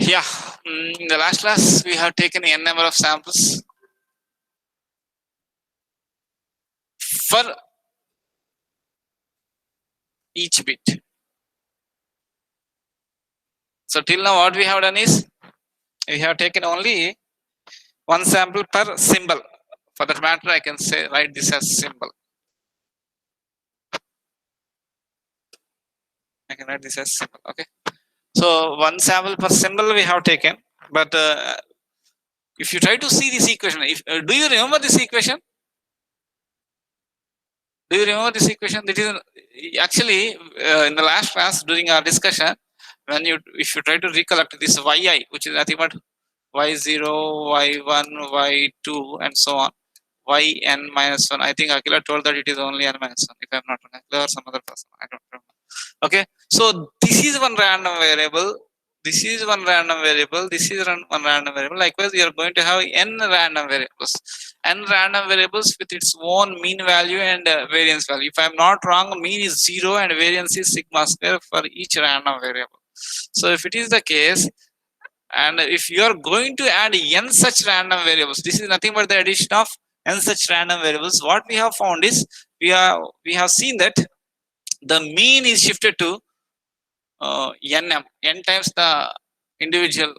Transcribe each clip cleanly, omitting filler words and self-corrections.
Yeah, in the last class we have taken n number of samples for each bit. So till now what we have done is we have taken only one sample per symbol. For that matter, I can say write this as symbol. I can write this as symbol. Okay. So one sample per symbol we have taken, but if you try to see this equation, do you remember this equation? Do you remember this equation? That is actually in the last class during our discussion, when if you try to recollect this yi, which is nothing but y0, y1, y2, and so on, yn minus 1. I think Akila told that it is only n minus 1. If I'm not wrong, Akila or some other person, I don't remember. Okay, so this is one random variable. This is one random variable. This is one random variable. Likewise, we are going to have n random variables. N random variables with its own mean value and variance value. If I'm not wrong, mean is 0 and variance is sigma square for each random variable. So if it is the case, and if you are going to add n such random variables, this is nothing but the addition of n such random variables. What we have found is we have seen that the mean is shifted to n times the individual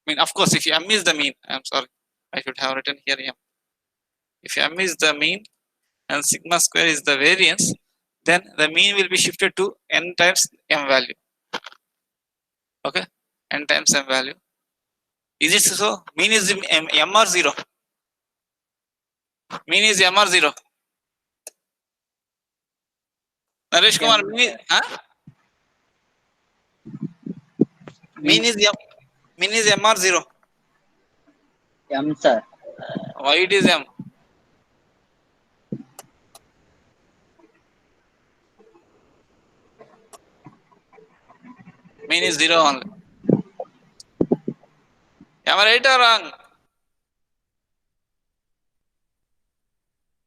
mean. Of course, if m is the mean, I'm sorry, I should have written here m. If m is the mean and sigma square is the variance, then the mean will be shifted to n times m value. Okay, n times m value. Is it so? Mean is m or 0? Mean is m or 0? Naresh Kumar, mean is m. Mean is m or 0? M, sir. Why it is m? Mean is 0 only. Am I right or wrong?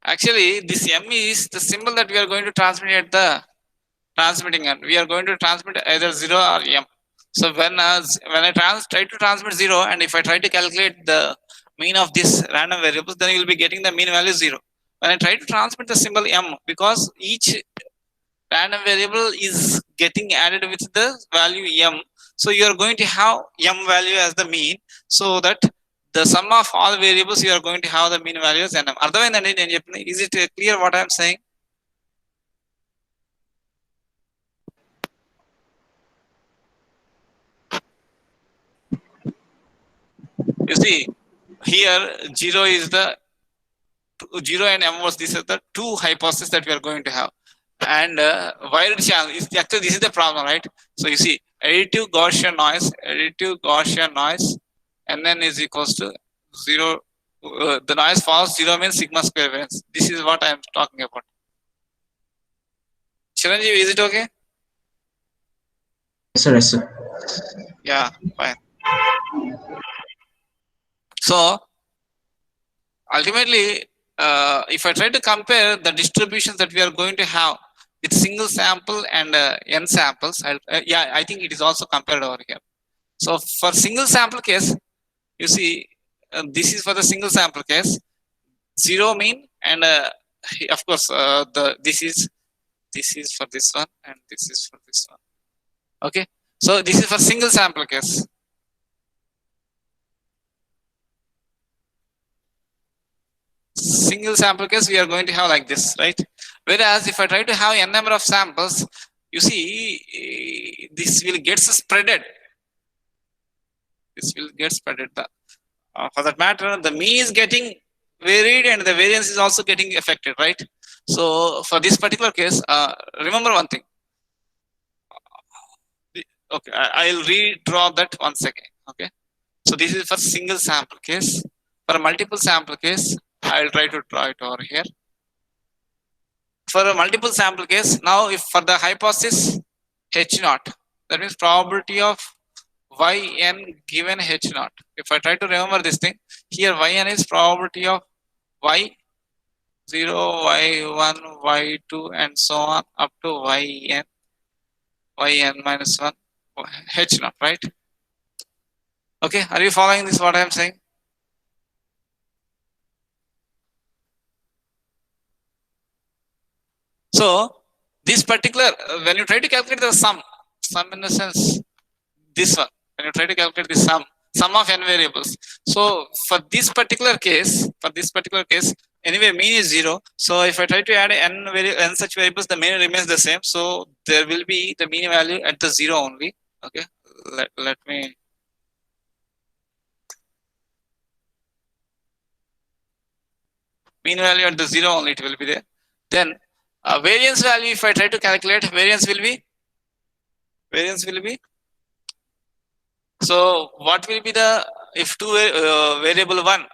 Actually, this m is the symbol that we are going to transmit at the transmitting end. We are going to transmit either 0 or m. So when I try to transmit 0, and if I try to calculate the mean of this random variables, then you will be getting the mean value 0. When I try to transmit the symbol m, because each random variable is getting added with the value m, so you are going to have m value as the mean, so that the sum of all variables you are going to have the mean values and otherwise, is it clear what I am saying? You see, here 0 is the 0 and m was these are the two hypotheses that we are going to have, and wired channel is actually this is the problem, right? So you see, additive Gaussian noise, and then is equals to 0. The noise follows 0 means sigma square variance. This is what I am talking about. Chiranjeev, is it okay? Yes, sir. Yes, sir. Yeah, fine. So ultimately, if I try to compare the distributions that we are going to have with single sample and n samples, I think it is also compared over here. So for single sample case, you see, this is for the single sample case, 0 mean, and of course this is for this one, and this is for this one. Okay, so this is for single sample case. Single sample case we are going to have like this, right? Whereas if I try to have n number of samples, you see, this will get spreaded. This will get spreaded. For that matter, the mean is getting varied and the variance is also getting affected, right? So for this particular case, remember one thing. Okay, I'll redraw that once again. Okay, so this is for single sample case. For a multiple sample case, I'll try to draw it over here. For a multiple sample case, now if for the hypothesis H0, that means probability of yn given H0. If I try to remember this thing, here yn is probability of y0, y1, y2, and so on up to yn minus 1 H0, right? Okay, are you following this? What I am saying? So this particular when you try to calculate the sum in the sense this one, when you try to calculate the sum of n variables. So for this particular case, anyway mean is 0. So if I try to add n such variables, the mean remains the same. So there will be the mean value at the 0 only. Okay, let me mean value at the 0 only, it will be there. Then variance value, if I try to calculate, variance will be so what will be the, if two variable 1,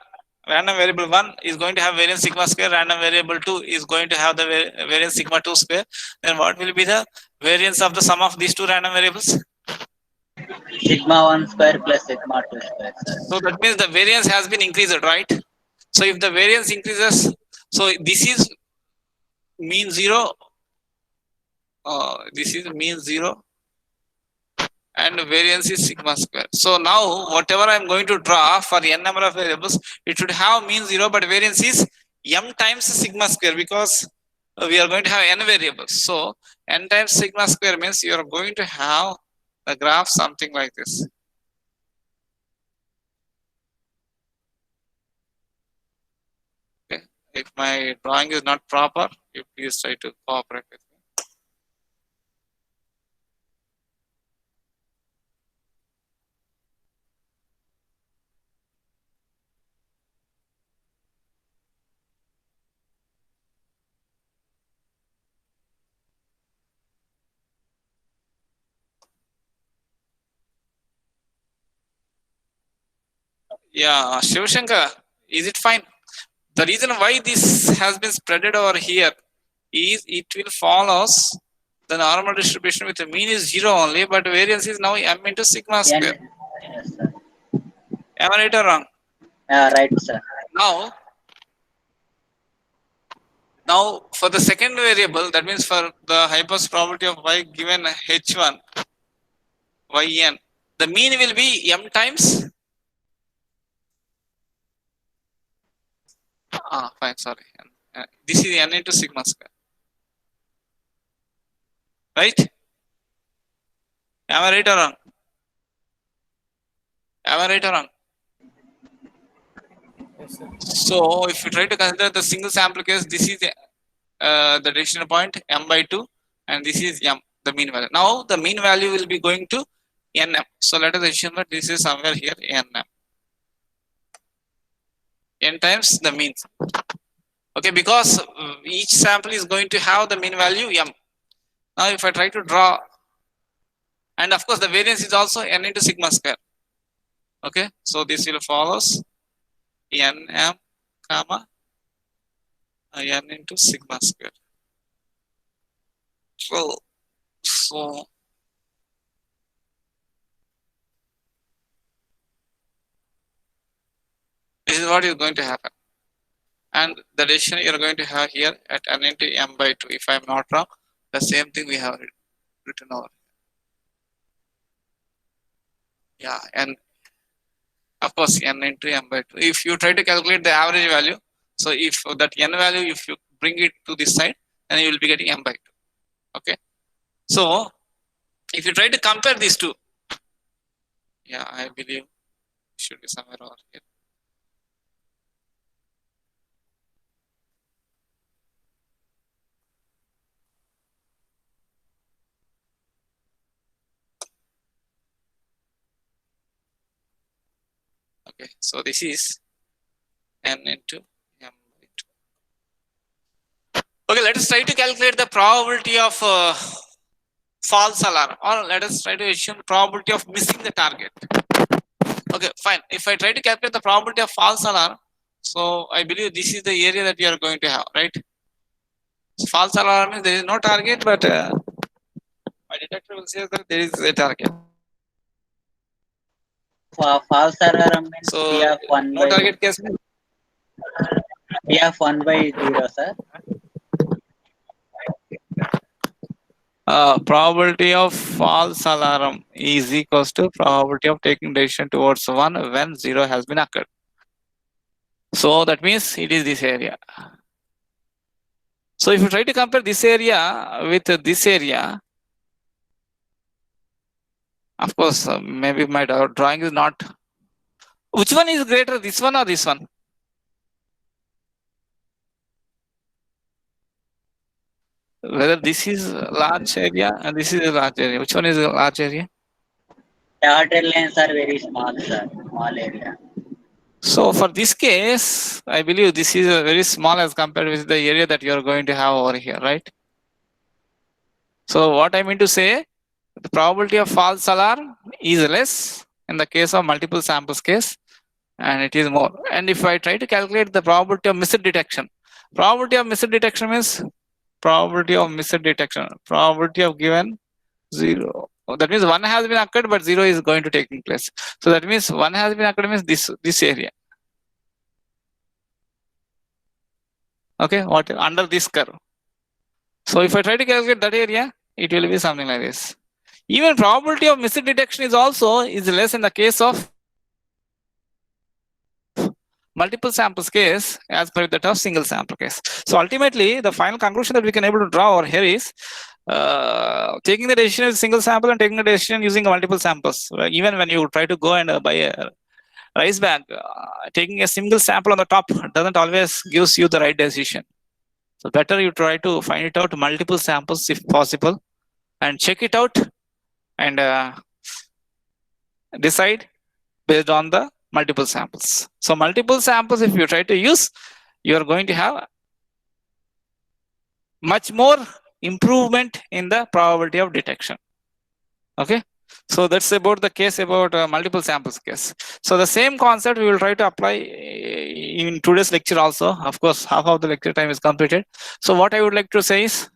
random variable 1 is going to have variance sigma square, random variable 2 is going to have the variance sigma 2 square, then what will be the variance of the sum of these two random variables? Sigma 1 square plus sigma 2 square, sir. So that means the variance has been increased, right? So if the variance increases, so this is mean 0, this is mean 0, and variance is sigma square. So now whatever I am going to draw for n number of variables, it should have mean 0, but variance is m times sigma square, because we are going to have n variables. So n times sigma square means you are going to have the graph something like this. Okay, if my drawing is not proper, you please try to cooperate with me. Yeah, Shivashankar, is it fine? The reason why this has been spreaded over here is it will follows the normal distribution with the mean is 0 only, but variance is now m into sigma square. Yes, sir. Am I right or wrong? Right, sir. Now for the second variable, that means for the hypothesis probability of y given h1 yn, the mean will be m times fine, sorry, this is n into sigma square, right? Am I right or wrong? Am I right or wrong? So if you try to consider the single sample case, this is the decision point m by 2, and this is m, the mean value. Now the mean value will be going to nm. So let us assume that this is somewhere here nm, n times the mean. Okay, because each sample is going to have the mean value m. Now if I try to draw, and of course the variance is also n into sigma square. Okay, so this will follows nm comma n into sigma square. So this is what is going to happen, and the decision you are going to have here at n into m by 2. If I am not wrong, the same thing we have written over. Yeah, and of course n into m by 2. If you try to calculate the average value, so if that n value, if you bring it to this side, then you will be getting m by 2. Okay, so if you try to compare these two, yeah, I believe it should be somewhere over here. Okay, so this is n into m by 2. Okay, let us try to calculate the probability of false alarm, or let us try to assume probability of missing the target. Okay, fine. If I try to calculate the probability of false alarm, so I believe this is the area that you are going to have, right? So false alarm means there is no target, but my detector will say that there is a target. False alarm means So P of 1 no by target case means P of 1 by 0, sir. probability of false alarm is equals to probability of taking decision towards 1 when 0 has been occurred. So that means it is this area. So if you try to compare this area with this area, of course, maybe my drawing is not. Which one is greater, this one or this one? Whether this is a large area and this is a large area. Which one is a large area? Dotted lines are very small, sir. Small area. So for this case, I believe this is a very small as compared with the area that you are going to have over here, right? So what I mean to say, the probability of false alarm is less in the case of multiple samples case, and it is more. And if I try to calculate the probability of misdetection, probability of misdetection means probability of misdetection, probability of given 0. That means 1 has been occurred, but 0 is going to taking place. So that means 1 has been occurred means this area. Okay, what under this curve. So if I try to calculate that area, it will be something like this. Even probability of misdetection is also less in the case of multiple samples case as per that of single sample case. So ultimately, the final conclusion that we can able to draw over here is taking the decision with single sample and taking the decision using multiple samples. Even when you try to go and buy a rice bag, taking a single sample on the top doesn't always gives you the right decision. So better you try to find it out multiple samples if possible and check it out and decide based on the multiple samples. So multiple samples, if you try to use, you are going to have much more improvement in the probability of detection. Okay, so that's about the case about multiple samples case. So the same concept we will try to apply in today's lecture also. Of course, half of the lecture time is completed. So what I would like to say is,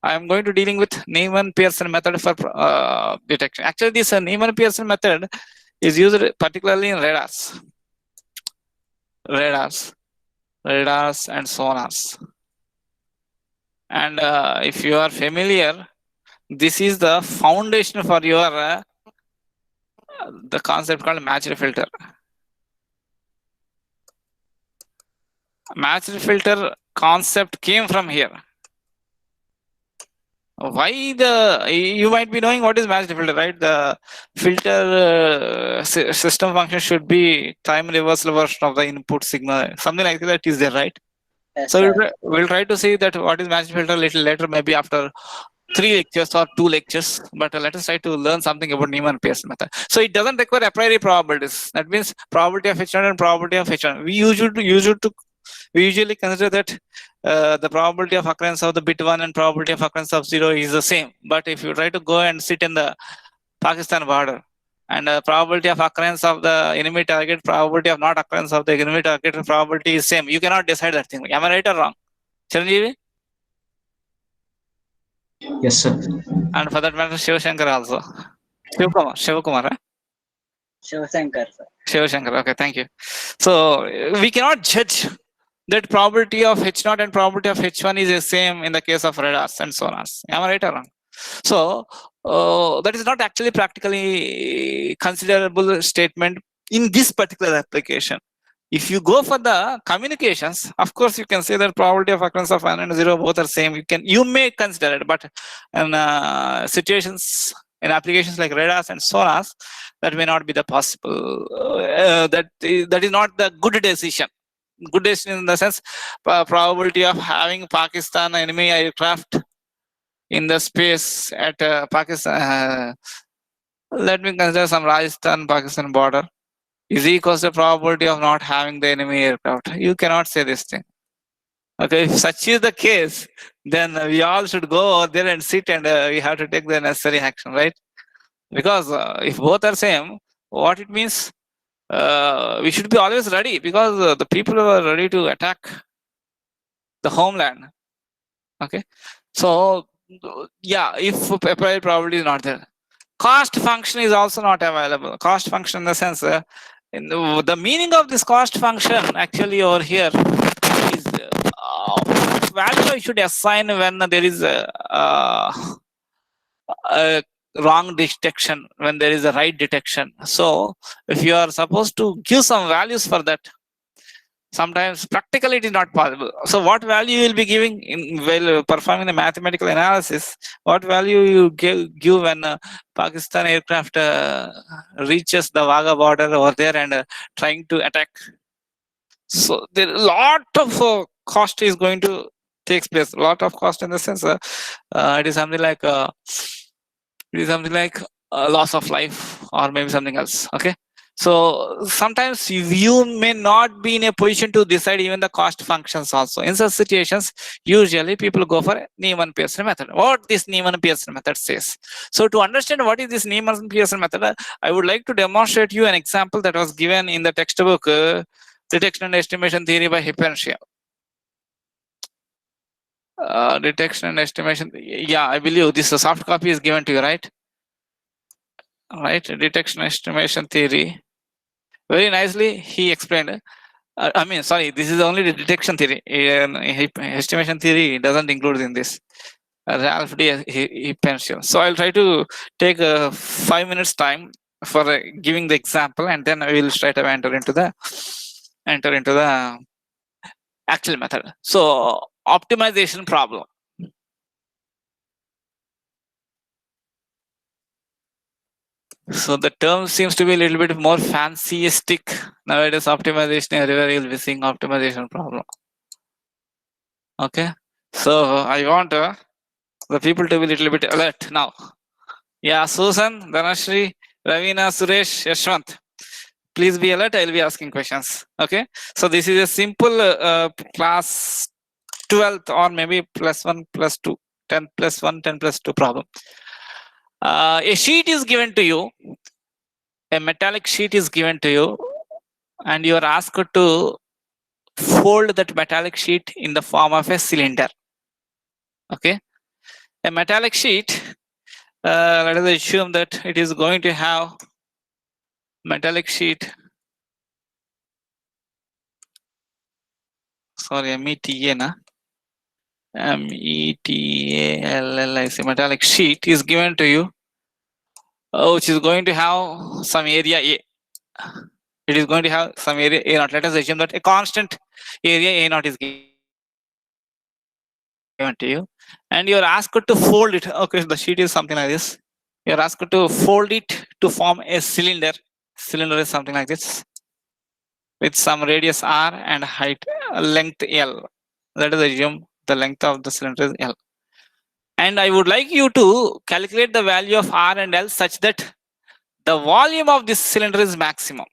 I am going to dealing with Neyman Pearson method for detection. Actually, this Neyman Pearson method is used particularly in radars and sonars. And if you are familiar, this is the foundation for your the concept called matched filter. Matched filter concept came from here. Why you might be knowing what is matched filter, right? The filter system function should be time reversal version of the input signal, something like that is there, right? Yes, so sir. we'll try to see that what is matched filter a little later, maybe after 3 lectures or 2 lectures, but let us try to learn something about Neyman Pearson method. So it doesn't require a priori probabilities. That means probability of H1 and probability of H1. We usually consider that the probability of occurrence of the bit 1 and probability of occurrence of 0 is the same. But if you try to go and sit in the Pakistan border and probability of occurrence of the enemy target, probability of not occurrence of the enemy target, probability is same. You cannot decide that thing. Am I right or wrong? Chiranjeevi? Yes, sir. And for that matter, Shivashankar also. Shivakumar. Shivashankar, sir. Shivashankar. Okay, thank you. So we cannot judge that probability of H0 and probability of H1 is the same in the case of radars and sonars. Am I right or wrong? So that is not actually practically considerable statement in this particular application. If you go for the communications, of course, you can say that probability of occurrence of 1 and 0 both are same. You may consider it, but in situations, in applications like radars and sonars, that may not be the possible. That is not the good decision. Good decision in the sense, probability of having Pakistan enemy aircraft in the space at Pakistan. Let me consider some Rajasthan-Pakistan border is equals to probability of not having the enemy aircraft. You cannot say this thing. Okay, if such is the case, then we all should go over there and sit and we have to take the necessary action, right? Because if both are same, what it means, we should be always ready, because the people who are ready to attack the homeland. Okay, so yeah, if a priori probability is not there, cost function is also not available. Cost function in the sense, in the meaning of this cost function actually over here is value I should assign when there is wrong detection when there is a right detection. So if you are supposed to give some values for that, sometimes practically it is not possible. So what value you will be giving in while performing the mathematical analysis? What value you give when Pakistan aircraft reaches the Wagah border over there and trying to attack? So there a lot of cost is going to takes place. A lot of cost in the sense it is something like loss of life or maybe something else. Okay. So sometimes you may not be in a position to decide even the cost functions also. In such situations, usually people go for Neyman Pearson method. What this Neyman Pearson method says. So to understand what is this Neyman Pearson method, I would like to demonstrate you an example that was given in the textbook Detection and Estimation Theory by Pearson. Detection and estimation. Yeah, I believe this soft copy is given to you, right? Right, detection estimation theory. Very nicely he explained. I mean, sorry, this is only the detection theory. Estimation theory doesn't include in this. Ralph D. Pearson. So I'll try to take 5 minutes time for giving the example, and then I will straight away enter into the actual method. So optimization problem. So the term seems to be a little bit more fancyistic. Nowadays, optimization everywhere you'll be seeing optimization problem. Okay. So I want the people to be a little bit alert now. Yeah, Susan, Dhanashri, Ravina, Suresh, Yashwant. Please be alert. I'll be asking questions. Okay. So this is a simple class 12th or maybe +1 +2, 10 +1, 10 +2 problem. A sheet is given to you. A metallic sheet is given to you, and you are asked to fold that metallic sheet in the form of a cylinder. Okay. A metallic sheet, let us assume that it is going to have metallic sheet. Sorry, META, na? METALLIC. Metallic sheet is given to you, which is going to have some area A. It is going to have some area A0. Let us assume that a constant area A0 is given to you, and you are asked to fold it. Okay, the sheet is something like this. You are asked to fold it to form a cylinder. Cylinder is something like this, with some radius R and height length L. Let us assume the length of the cylinder is L. And I would like you to calculate the value of R and L such that the volume of this cylinder is maximum.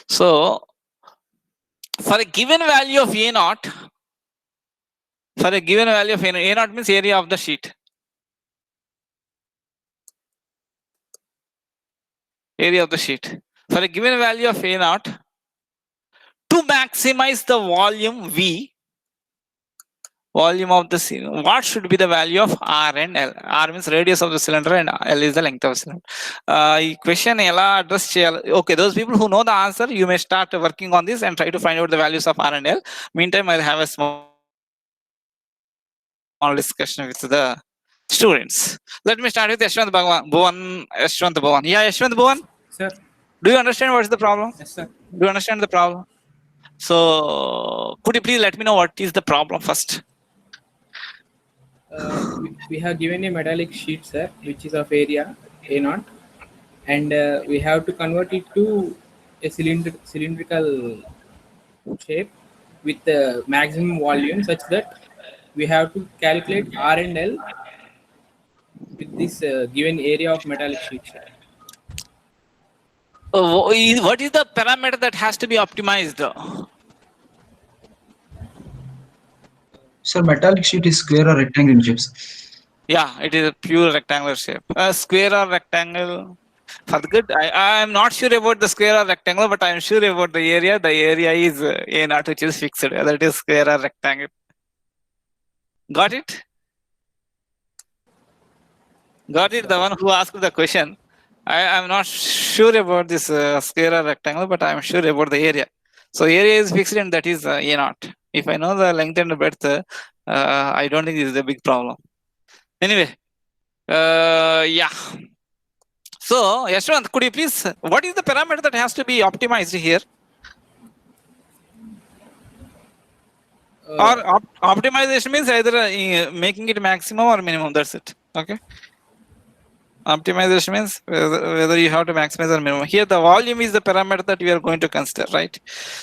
So for a given value of A0, A0 means area of the sheet. Area of the sheet. For a given value of A0, to maximize the volume V, volume of the cylinder, what should be the value of R and L? R means radius of the cylinder and L is the length of the cylinder. Question address. Okay, those people who know the answer, you may start working on this and try to find out the values of R and L. Meantime, I'll have a small discussion with the students. Let me start with Yashwant Bhuvan. Yeah, Yashwant Bhuvan. Sir. Do you understand what is the problem? Yes, sir. Do you understand the problem? So could you please let me know what is the problem first? We have given a metallic sheet, sir, which is of area A0, and we have to convert it to a cylindrical shape with the maximum volume, such that we have to calculate R and L with this given area of metallic sheet, sir. What is the parameter that has to be optimized? Sir, metallic sheet is square or rectangle in shapes. Yeah, it is a pure rectangular shape. Square or rectangle. For the good, I am not sure about the square or rectangle, but I am sure about the area. The area is A0, which is fixed. Whether it is square or rectangle. Got it? Got it? The one who asked the question. I am not sure about this square or rectangle, but I am sure about the area. So area is fixed and that is A0. If I know the length and breadth, I don't think this is a big problem. Anyway, yeah. So, Yashwant, could you please, what is the parameter that has to be optimized here? Or optimization means either making it maximum or minimum. That's it. Okay. Optimization means whether you have to maximize or minimum. Here, the volume is the parameter that we are going to consider, right?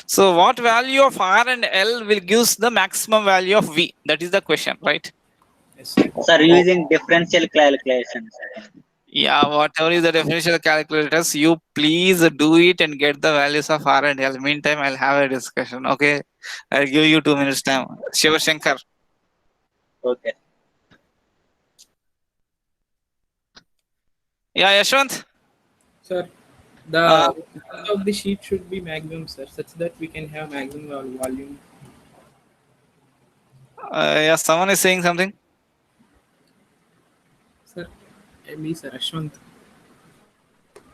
So, what value of R and L will gives the maximum value of V? That is the question, right? Yes, sir. Sir, using differential calculations. Yeah, whatever is the differential calculators, you please do it and get the values of R and L. Meantime, I'll have a discussion. Okay, I'll give you 2 minutes time. Shiva Shankar. Okay. Yeah, Yashwant. Sir, the width of the sheet should be maximum, sir, such that we can have maximum volume. Yeah, someone is saying something. Sir, me, sir, Ashwant.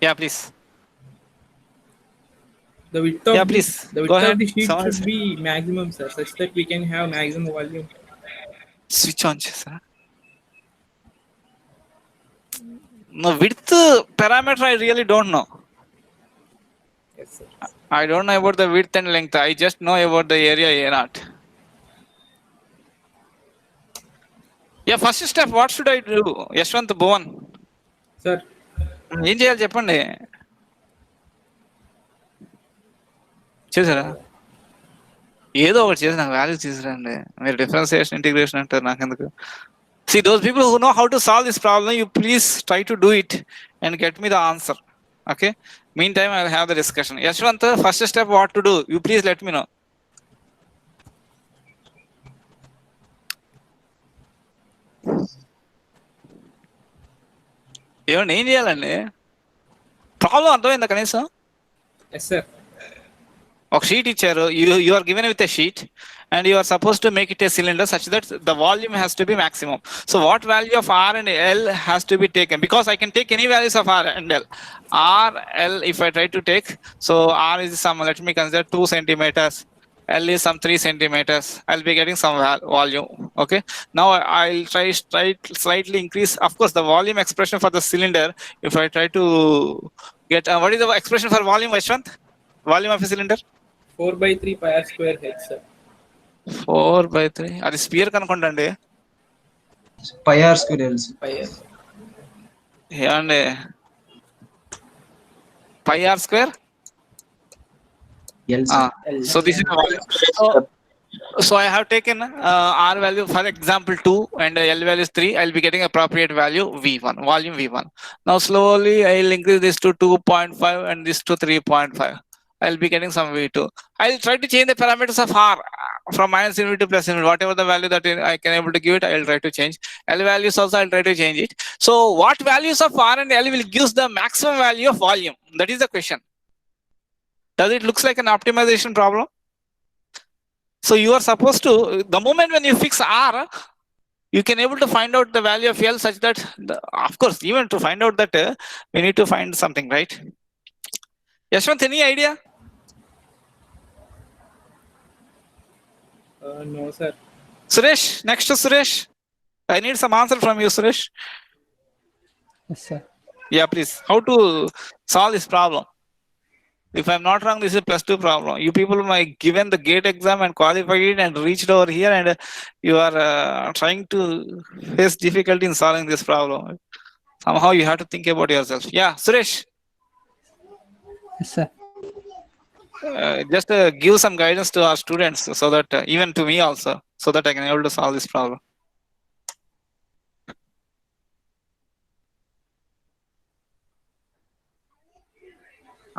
Yeah, please. The width of Yeah, please. the width Go ahead. of the sheet Someone should be maximum, sir, such that we can have maximum volume. Switch on, sir. No, width parameter I really don't know. Yes, sir. I don't know about the width and length. I just know about the area A0. Yeah, first step, what should I do? Yashwant Bhuvan. Sir, ఏం చేయాలి చెప్పండి చేసారా ఏదో ఒకటి చేసి నాకు value తీసుకురండి మీరు డిఫరెన్సియేషన్ ఇంటిగ్రేషన్ అంటారు నాకు ఎందుకు See, those people who know how to solve this problem, you please try to do it and get me the answer. Okay. Meantime, I will have the discussion. Yashwant, first step, what to do? You please let me know. ఏమండి ఏం చేయాలండి problem అర్థమైందా కనీసం yes, sir. ఒక sheet ఇచ్చారు you are given with a sheet and you are supposed to make it a cylinder such that the volume has to be maximum. So what value of R and L has to be taken? Because I can take any values of R and L. R, L, if I try to take, so R is some, let me consider 2 centimeters. L is some 3 centimeters. I'll be getting some volume. Okay. Now I'll try slightly increase. Of course, the volume expression for the cylinder, if I try to get, what is the expression for volume, Vashwant? Volume of a cylinder? 4/3 pi r square h, sir. 4/3 అది spear కనుకోండి pi r square L. Pi r. ఏమండి pi r square L, sir. so this is the volume. So I have taken R value, for example 2 and L value is 3. I'll be getting appropriate value V1, volume V1. Now slowly I'll increase this to 2.5 and this to 3.5. I'll be getting some V2. I'll try to change the parameters of R from minus infinity to plus infinity. Whatever the value that I can able to give it, I'll try to change. L values also I'll try to change it. So what values of R and L will give the maximum value of volume? That is the question. Does it looks like an optimization problem? So you are supposed to, the moment when you fix R, you can able to find out the value of L such that, of course, even to find out that we need to find something, right? Yashwant, any idea? No, sir. Suresh, next to Suresh. I need some answer from you, Suresh. Yes, sir. Yeah, please. How to solve this problem? If I'm not wrong, this is a +2 problem. You people might given the GATE exam and qualified it and reached over here and you are trying to face difficulty in solving this problem. Somehow you have to think about yourself. Yeah, Suresh. Yes, sir. Just give some guidance to our students so that even to me also, so that I can able to solve this problem.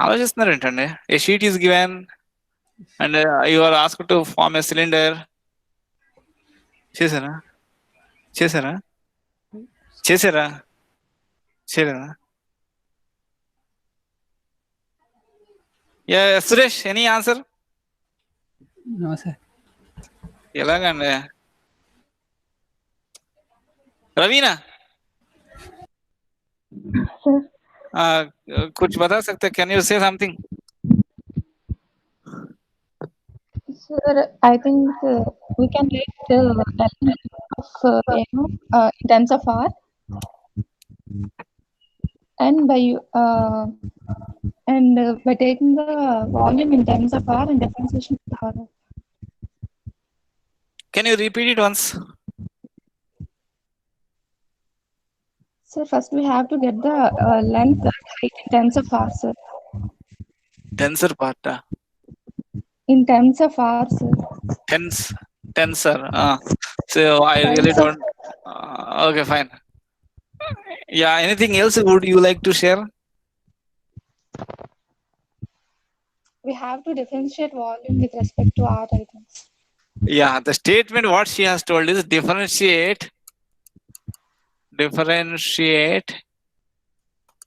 ఆలోచిస్తున్నారు ఏంటండి a sheet is given and you are ask to form a cylinder చేశారా చేశారా చేశారా చేయలేదా Suresh any answer No, sir. ఎలాగండి रवीना कुछ बता सकते can you say something Sir, I think we can write of in terms of R, and by taking the volume in terms of R and differentiation with R. Can you repeat it once? So first we have to get the length and height in terms of R, sir. Tensor part. In terms of R, sir. Tensor. So I really Tensor. don't. Okay, fine. Yeah. Anything else would you like to share? We have to differentiate volume with respect to R, I think. Yeah. The statement what she has told is differentiate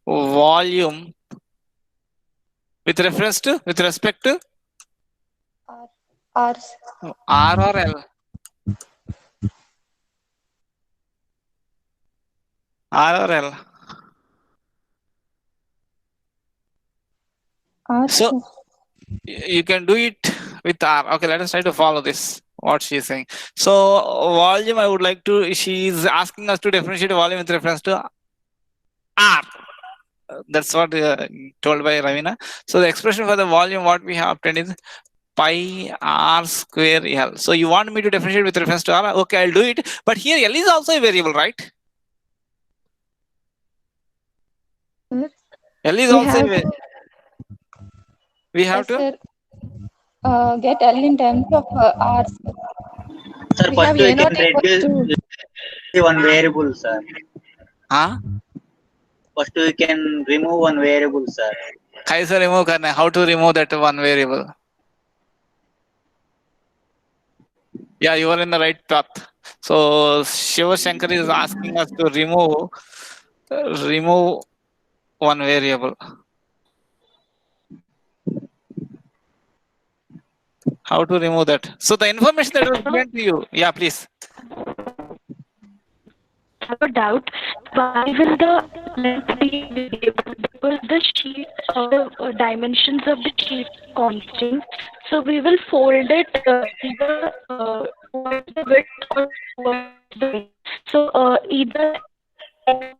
volume with respect to R. R or L? R or L? R, So sir. you can do it with R. Okay, let us try to follow this. What she is saying. So volume, I would like to. She is asking us to differentiate volume with reference to R. That's what told by Ravina. So the expression for the volume, what we have obtained is pi R square L. So you want me to differentiate with reference to R? Okay, I'll do it. But here L is also a variable, right? Sir, L is we also a have variable. We have to. Sir, get L in terms of R, sir. Sir, We first have we A can naught equals reduce to one variable, sir. Huh? First we can remove one variable, sir. Kaisa remove karna? How to remove that one variable? Yeah, you are in the right path. So Shiva Shankar is asking us to remove one variable. How to remove that? So the information that was given to you. Yeah, please. I have a doubt. Why will the length be variable? Because the sheet or the dimensions of the sheet constant. So we will fold it either towards the width or towards the length. So either it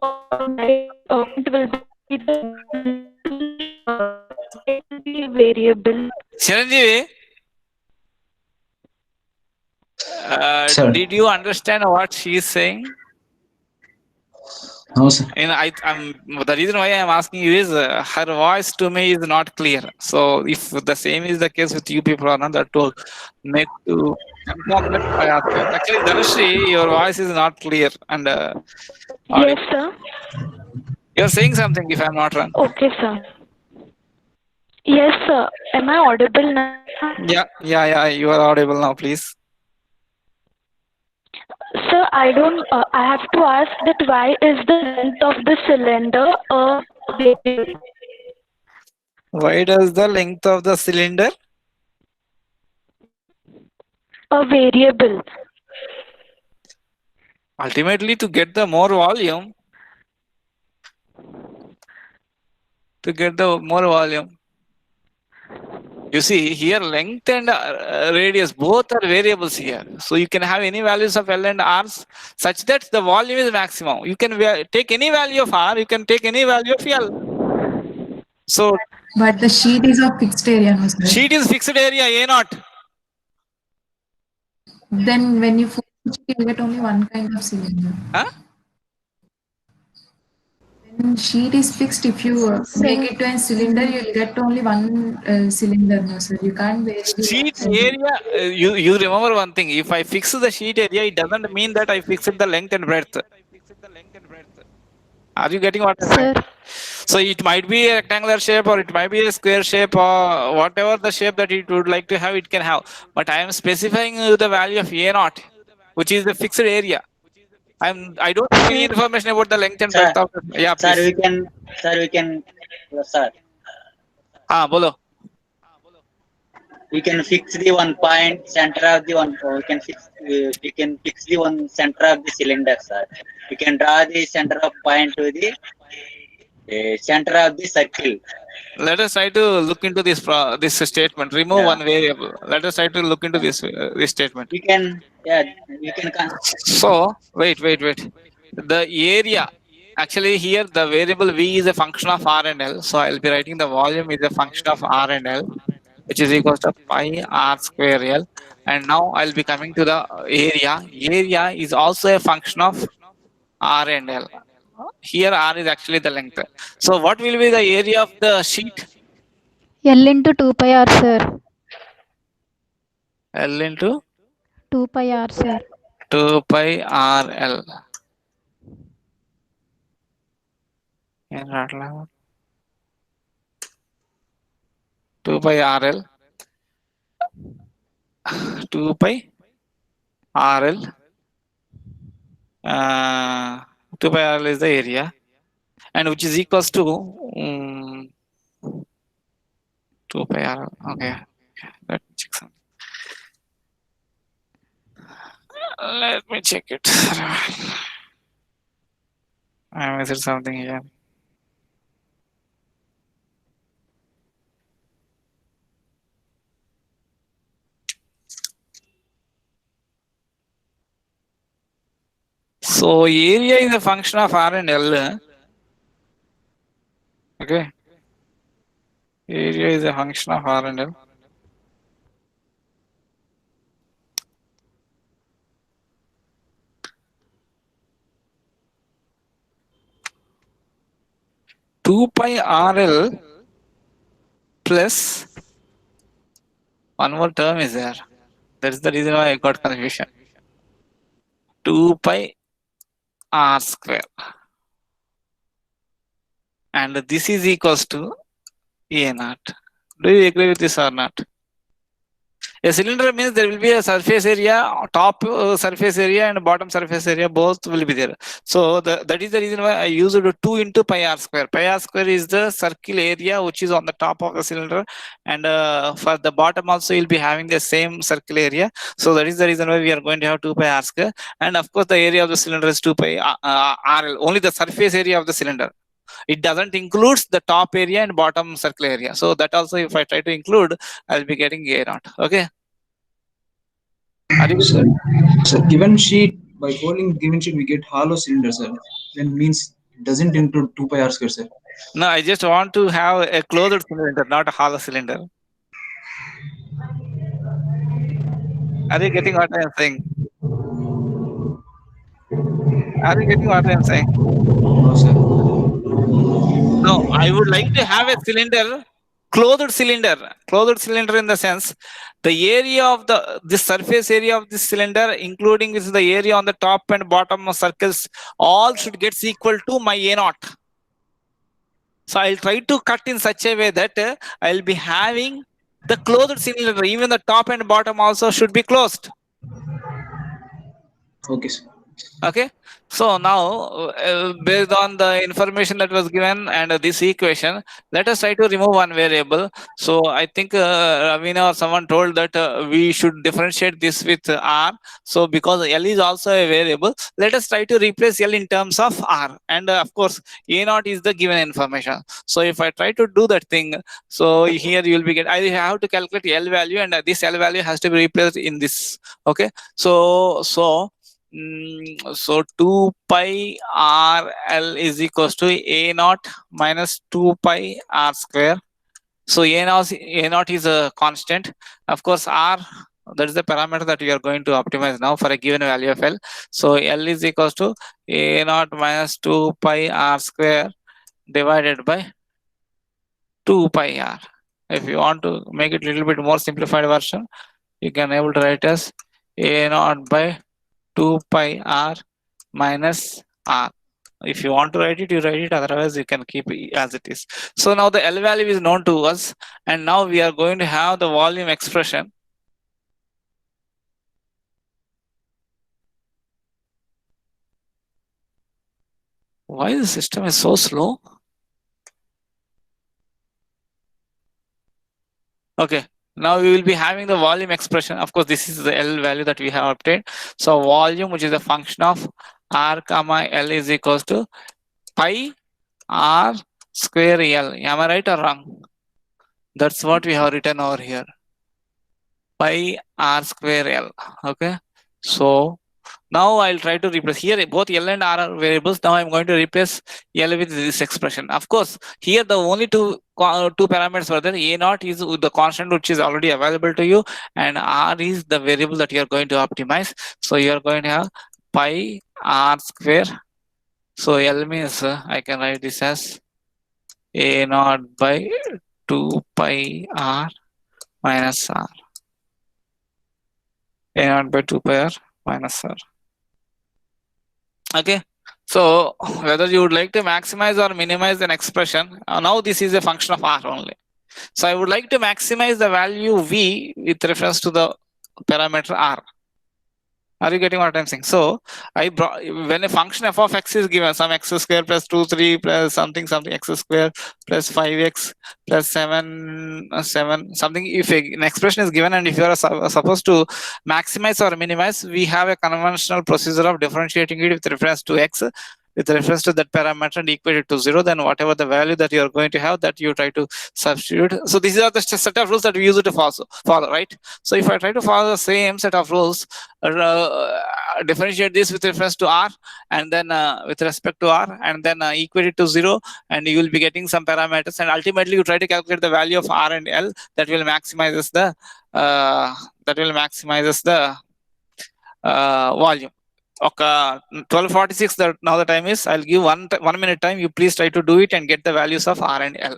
will be the variable. Chiranjeevi, Sir. did you understand what she is saying? No, sir. And the reason why I am asking you is her voice to me is not clear. So if the same is the case with you people or not, that will make to confirm that I ask you. Actually, Dhanushri, your voice is not clear and Yes, sir. you are saying something if I am not wrong. Okay, sir. Yes, sir. Am I audible now? Yeah. You are audible now, please. Sir, I have to ask that why is the length of the cylinder a variable? Why does the length of the cylinder? A variable. Ultimately, to get the more volume. You see here length and radius both are variables here. So you can have any values of L and R such that the volume is maximum. You can take any value of R, you can take any value of L. So but the sheet is of fixed area, no, sir. Sheet is fixed area, A naught. Then when you fold it, you get only one kind of cylinder. Huh? When sheet is fixed, if you make it to a cylinder, you'll get only one cylinder, no, sir. You can't vary the Sheet area, you remember one thing. If I fix the sheet area, it doesn't mean that I fixed the length and breadth. Are you getting what I'm saying? So it might be a rectangular shape or it might be a square shape or whatever the shape that it would like to have, it can have. But I am specifying the value of A naught, which is the fixed area. I don't have any information about the length and breadth of the. Yeah, please. Sir. Bolo. We can fix the one point center of the one. We can fix the one center of the cylinder, sir. We can draw the center of point to the center of the circle. Let us try to look into this this statement. Remove Yeah. one variable. Let us try to look into this statement. We can, yeah, we can. So wait. The area. Actually, here the variable v is a function of r and l. So I'll be writing the volume is a function of r and l, which is equals to pi r square l. And now I'll be coming to the area. Area is also a function of r and l. Here r is actually the length. So what will be the area of the sheet? L into 2 pi r, sir. L into 2 pi r, sir. 2 pi r l. 2 pi r l. 2 pi r l. 2 pi r l is the area, and which is equals to 2 pi r l. Okay, let me check something. Let me check it. I missed something here. So area is a function of r and l. Okay. Area is a function of r and l. Two pi RL plus one more term is there. That's the reason why I got confusion. 2 pi r square. And this is equals to A naught. Do you agree with this or not? A cylinder means there will be a surface area, top surface area and bottom surface area, both will be there. So that is the reason why I used 2 into pi r square. Pi r square is the circle area which is on the top of the cylinder, and for the bottom also you'll be having the same circle area. So that is the reason why we are going to have 2 pi r square. And of course the area of the cylinder is 2 pi rl, only the surface area of the cylinder. It doesn't include the top area and bottom circle area. So that also, if I try to include, I'll be getting A naught. Okay. Are you so given sheet, by folding given sheet, we get hollow cylinder, sir. Then means it doesn't include 2 pi r square, sir. No, I just want to have a closed cylinder, not a hollow cylinder. Are you getting what I am saying? Are you getting what I am saying? No, sir. No, I would like to have a cylinder, closed cylinder in the sense, the area of this surface area of this cylinder, including this, the area on the top and bottom of circles, all should get equal to my A naught. So I'll try to cut in such a way that I'll be having the closed cylinder, even the top and bottom also should be closed. Okay, sir. Okay, so now based on the information that was given and this equation, let us try to remove one variable. So I think Ravina or someone told that we should differentiate this with r. So because L is also a variable, let us try to replace L in terms of r, and of course A naught is the given information. So if I try to do that thing, so here you will be I have to calculate L value, and this L value has to be replaced in this. Okay, so 2 pi r l is equals to A naught minus 2 pi r square. So A naught is a constant. Of course, r, that is the parameter that we are going to optimize now for a given value of L. So L is equals to A naught minus 2 pi r square divided by 2 pi r. If you want to make it a little bit more simplified version, you can able to write as A naught by 2 pi r minus r. If you want to write it, you write it. Otherwise, you can keep it as it is. So now the L value is known to us, and now we are going to have the volume expression. Why the system is so slow? Okay. Now we will be having the volume expression. Of course, this is the L value that we have obtained. So volume, which is a function of r comma L, is equals to pi r square L. Am I right or wrong? That's what we have written over here. Pi r square L. Okay. So now I'll try to replace here both L and R are variables. Now I'm going to replace L with this expression. Of course, here the only two parameters were there. A naught is the constant which is already available to you, and R is the variable that you are going to optimize. So you are going to have pi r square. So L means I can write this as A naught by 2 pi r minus r. A naught by 2 pi r minus r. Okay. So whether you would like to maximize or minimize an expression, now this is a function of r only. So I would like to maximize the value v with reference to the parameter r. Are you getting what I'm saying? So I brought, when a function f of x is given, some x square plus 2, 3 plus something x square plus 5x plus 7 something. If an expression is given and if you are supposed to maximize or minimize, we have a conventional procedure of differentiating it with reference to x, with reference to that parameter and equate it to 0. Then whatever the value that you are going to have, that you try to substitute. So these are the set of rules that we use it to follow, right? So if I try to follow the same set of rules, differentiate this with reference to r, and then with respect to r, and then equate it to 0, and you will be getting some parameters, and ultimately you try to calculate the value of r and l that will maximize the volume. Okay, 12:46. That now the time is. I'll give 1 minute time. You please try to do it and get the values of r and l.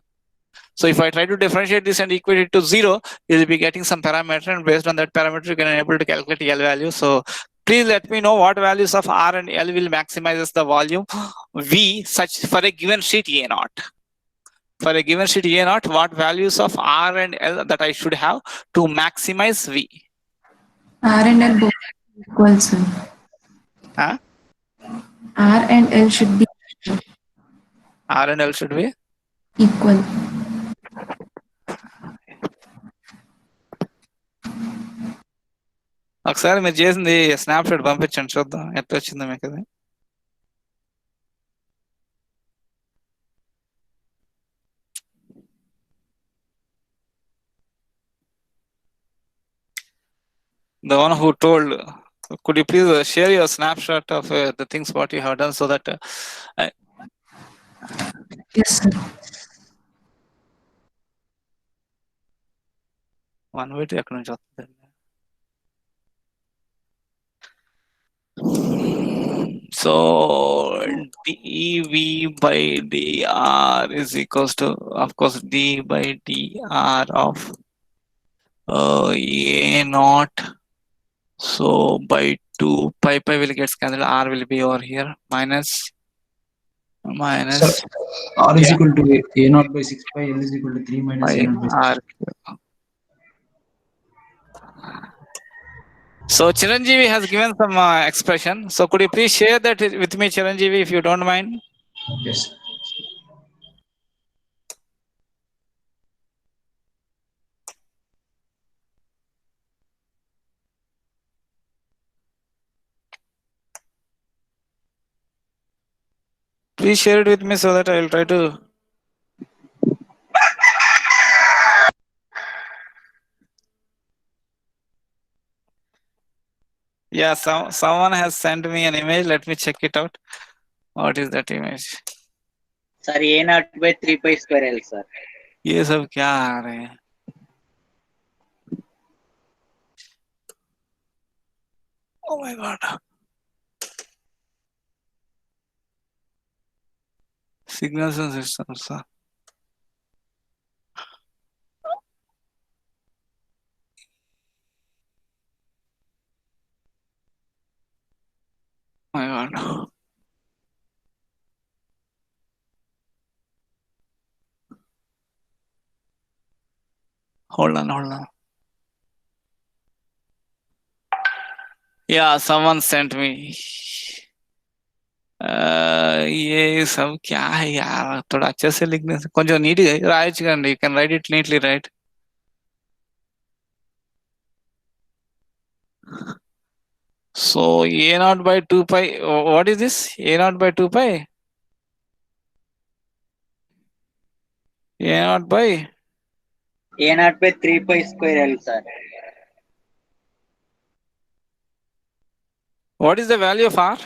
So if I try to differentiate this and equate it to 0, you'll be getting some parameter, and based on that parameter, you can enable to calculate L value. So please let me know what values of R and L will maximize the volume V such for a given sheet A naught. For a given sheet A naught, what values of R and L that I should have to maximize V? R and L both equal, sir. Huh? R and L should be equal. R and L should be equal. ఒకసారి మీరు చేసింది snap shot పంపించండి చూద్దాం ఎట్లా వచ్చిందో మీకు అది. The one who told, could you please share your snapshot of the things what you have done so that Yes, sir. one way to ఎక్కడ నుంచి వస్తుంది. So dV by dr is equals to, of course, d by dr of A naught. So by 2 pi will get cancelled. R will be over here minus. Sir, R is equal to A naught by 6 pi, L is equal to 3 minus A naught by 6 pi. So Chiranjeevi has given some expression. So could you please share that with me, Chiranjeevi, if you don't mind? Yes. Please share it with me so that I will try to. Yeah, someone has sent me an image. Let me check it out. What is that image? Sir, A naught by 3 pi square L, sir. ये सब क्या आ रहे हैं? Oh my God. Signals and systems. Oh my God. Hold on. Yeah, someone sent me. ये सब क्या है यार, थोड़ा अच्छे से लिखने से కొంచెం నీట్గా రాయొచ్చు కండి. You can write it neatly, right? So A naught by 2 pi, what is this? A naught by 2 pi? A naught by? A naught by 3 pi square L, sir. What is the value of R?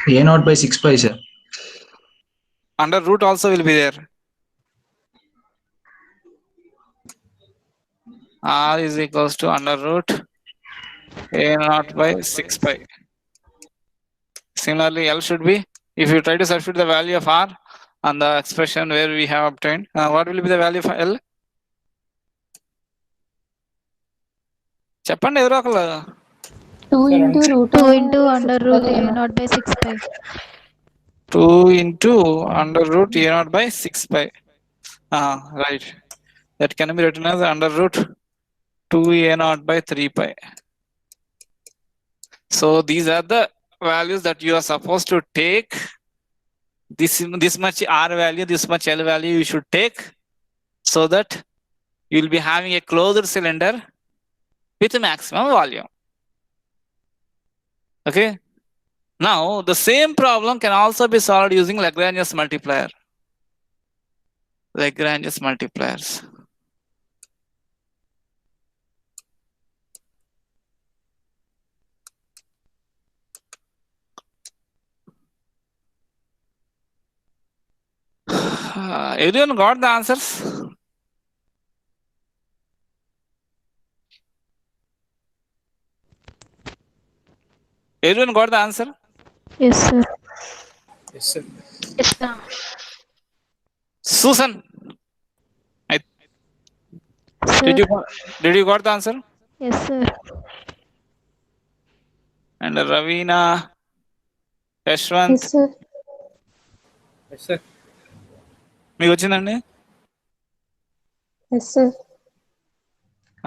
A naught by 6 pi, sir. Under root also will be there. R is equals to under root A naught by 6 pi. Similarly, L should be, if you try to substitute the value of R on the expression where we have obtained, what will be the value of L? చెప్పండి ఎవరో ఒకరు. 2 into root 2 into under root A naught by 6 pi. 2 into under root A naught by 6 pi. Right. That can be written as under root 2 A naught by 3 pi. So these are the values that you are supposed to take. This much R value, this much L value you should take, so that you will be having a closed cylinder with maximum volume. Okay. Now the same problem can also be solved using Lagrange's multiplier. Lagrange's multipliers. Everyone got the answers? Everyone got the answer? Yes, sir. Yes, sir. Yes, sir. Susan, Sir. did you got the answer? Yes, sir. And Ravina, Yashwant, Yes, sir. Yes, sir. మీకు వచ్చిందండి? Yes, sir.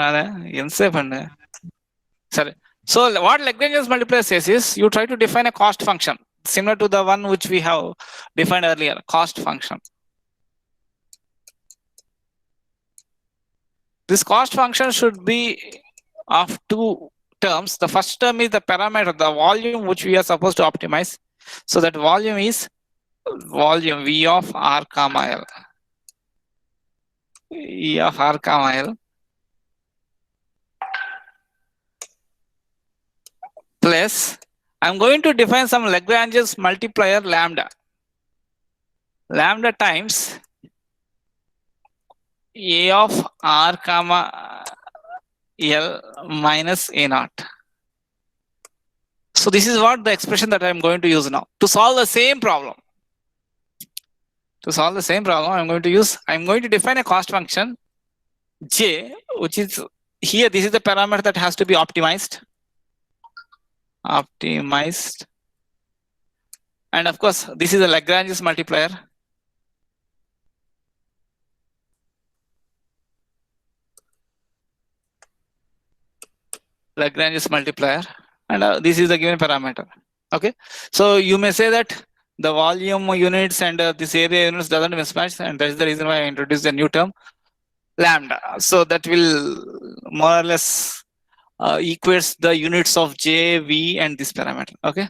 అదే ఎంతసేపు అండి? సరే. So what Lagrange's multiplier says is, you try to define a cost function similar to the one which we have defined earlier, cost function. This cost function should be of two terms. The first term is the parameter, the volume which we are supposed to optimize. So that volume is volume V of R comma L. E of R comma L plus I'm going to define some Lagrange's multiplier lambda. Lambda times A of R comma L minus A naught. So this is what the expression that I'm going to use now to solve the same problem. To solve the same problem, I'm going to define a cost function J, which is here, this is the parameter that has to be optimized. And of course, this is the Lagrange's multiplier. Lagrange's multiplier, and this is the given parameter. Okay, so you may say that the volume units and this area units doesn't mismatch, and that's the reason why I introduced the new term lambda. So that will more or less equates the units of J, V, and this parameter. Okay.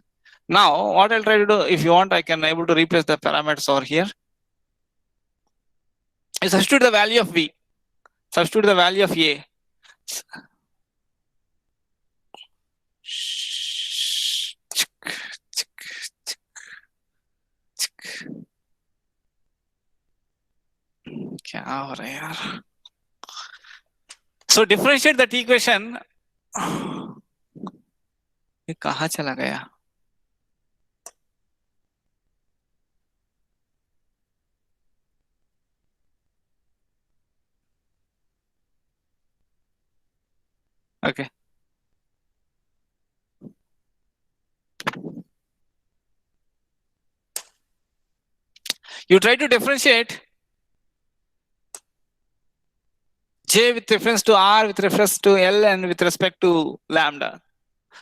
Now what I'll try to do, if you want, I can able to replace the parameters over here. I substitute the value of V, substitute the value of A. क्या हो रहा है यार? So differentiate that equation. ये कहाँ चला गया? Okay. You try to differentiate J with reference to R, with reference to L, and with respect to lambda.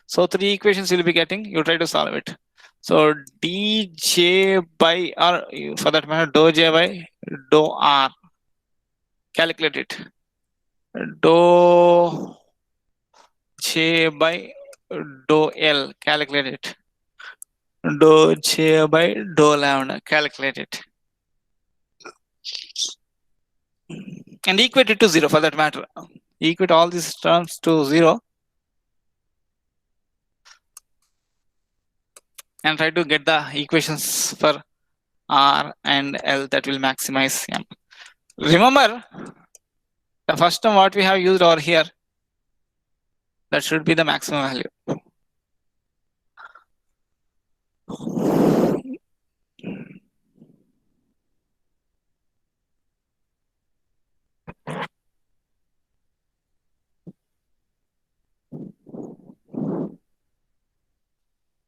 So 3 equations you'll be getting. You try to solve it. So dJ by, or for that matter, dou J by dou R. Calculate it. Dou J by dou L. Calculate it. Dou J by dou lambda. Calculate it. and equate it to 0 for that matter. Equate all these terms to 0 and try to get the equations for R and L that will maximize M. Remember, the first term what we have used over here, that should be the maximum value.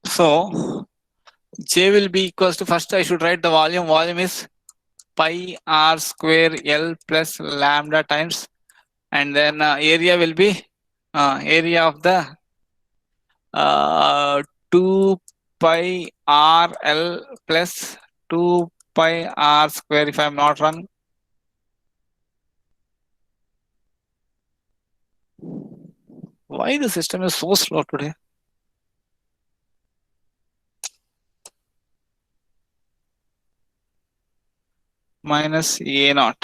So J will be equals to, first I should write the volume. Volume is pi R square L plus lambda times, and then area will be area of the 2 pi R L plus 2 pi R square, if I am not wrong. Why the system is so slow today? Minus A naught.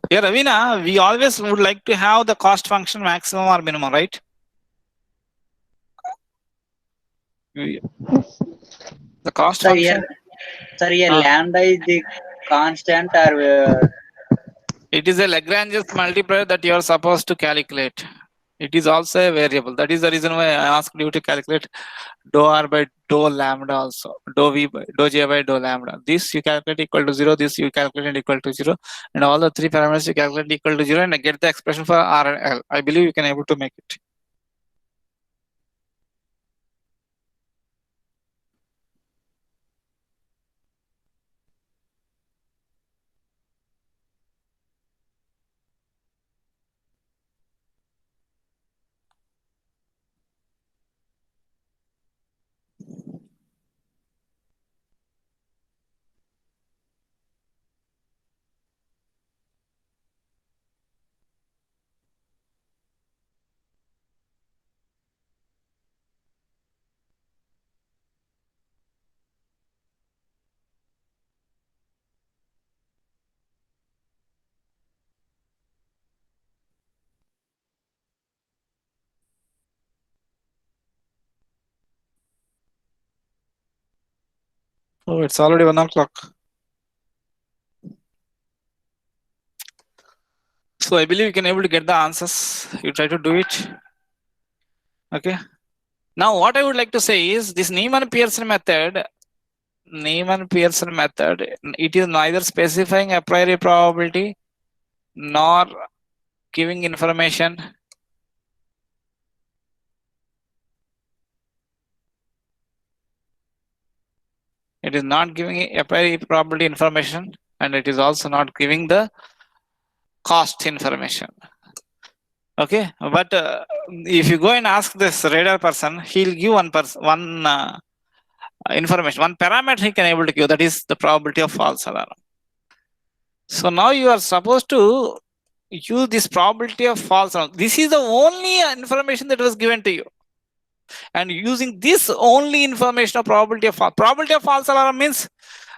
Here, Ravina, we always would like to have the cost function maximum or minimum, right? The cost function. Sir, lambda is the constant, or it is a Lagrange's multiplier that you are supposed to calculate. It is also a variable. That is the reason why I asked you to calculate dou R by dou lambda also. Dou V by dou J by dou lambda. This you calculate equal to 0. This you calculate equal to 0. And all the three parameters you calculate equal to 0 and get the expression for R and L. I believe you can able to make it. Oh, it's already 1 o'clock. So I believe you can able to get the answers. You try to do it. Okay. Now what I would like to say is this Neyman-Pearson method. Neyman-Pearson method. It is neither specifying a priori probability nor giving information. It is not giving a priori probability information, and it is also not giving the cost information. Okay, but if you go and ask this radar person, he'll give one information, one parameter he can able to give, that is the probability of false alarm. So now you are supposed to use this probability of false alarm. This is the only information that was given to you. And using this only information of probability of false alarm means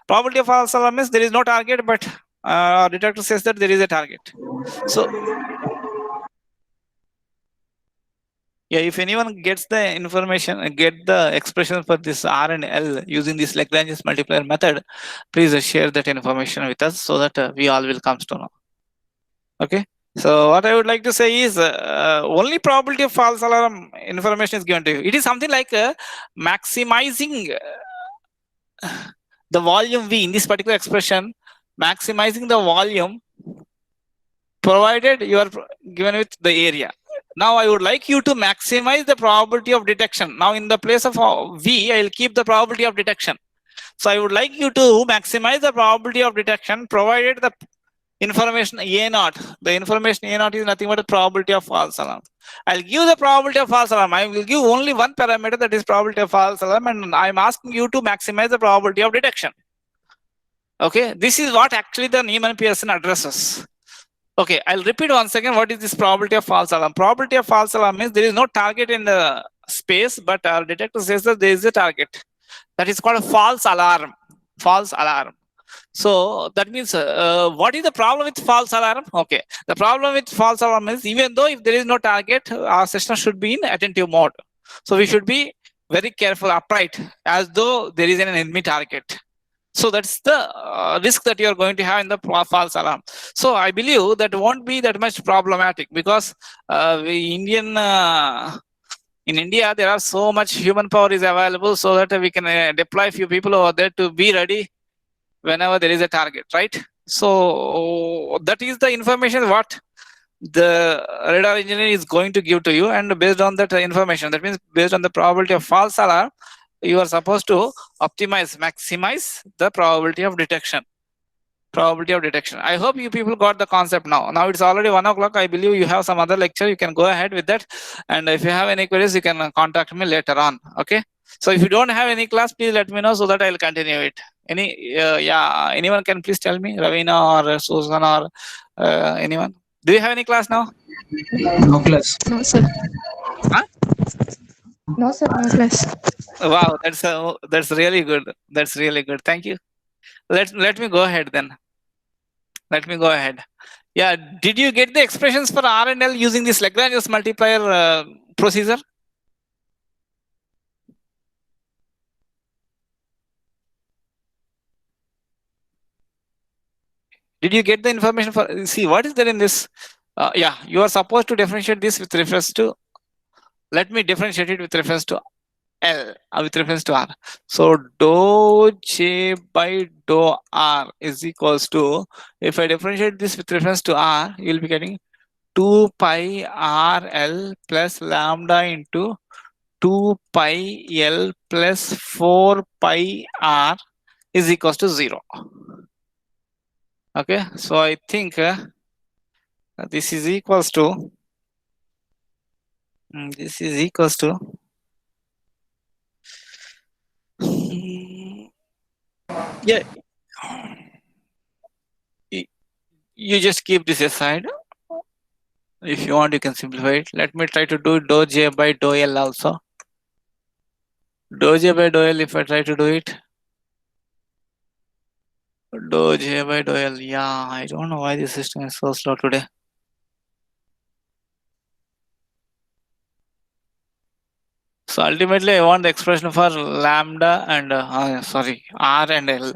there is no target, but our detector says that there is a target. So yeah, if anyone gets the information, get the expression for this R and L using this Lagrange's multiplier method, please share that information with us so that we all will come to know. Okay. So what I would like to say is only probability of false alarm information is given to you. It is something like maximizing the volume V in this particular expression, maximizing the volume provided you are given with the area. Now I would like you to maximize the probability of detection. Now in the place of V, I will keep the probability of detection. So I would like you to maximize the probability of detection provided the information A naught. The information A naught is nothing but the probability of false alarm. I'll give the probability of false alarm. I will give only one parameter, that is probability of false alarm, and I'm asking you to maximize the probability of detection. Okay, this is what actually the Neyman-Pearson addresses. Okay, I'll repeat once again what is this probability of false alarm. Probability of false alarm means there is no target in the space, but our detector says that there is a target. That is called a false alarm. False alarm. So that means what is the problem with false alarm? Okay, the problem with false alarm is even though if there is no target, our system should be in attentive mode. So we should be very careful, upright, as though there is an enemy target. So that's the risk that you are going to have in the false alarm. So I believe that won't be that much problematic because in India there are so much human power is available, so that we can deploy few people over there to be ready whenever there is a target, right? So that is the information what the radar engineer is going to give to you, and based on that information, that means based on the probability of false alarm, you are supposed to maximize the probability of detection. I hope you people got the concept now. Now it's already 1 o'clock. I believe you have some other lecture. You can go ahead with that. And if you have any queries, you can contact me later on. Okay. So if you don't have any class, please let me know so that I'll continue it. Anyone can please tell me, Ravina or Susan or anyone. Do you have any class now? No class. No, sir. Huh? No, sir. No class. Wow, that's really good. That's really good. Thank you. Let me go ahead then. Let me go ahead. Yeah, did you get the expressions for R and L using this Lagrange's multiplier procedure? Did you get the information for, see what is there in this? Yeah, you are supposed to differentiate this with reference to, let me differentiate it with reference to L, with reference to R. So dou J by dou R is equals to, if I differentiate this with reference to R, you will be getting 2 pi RL plus lambda into 2 pi L plus 4 pi R is equals to 0. Okay, so I think this is equals to, yeah, you just keep this aside. If you want, you can simplify it. Let me try to do dou J by dou L also. Dou J by dou L, if I try to do it, dou J by dou L, yeah, I don't know why this system is so slow today. So ultimately, I want the expression for lambda and R and L.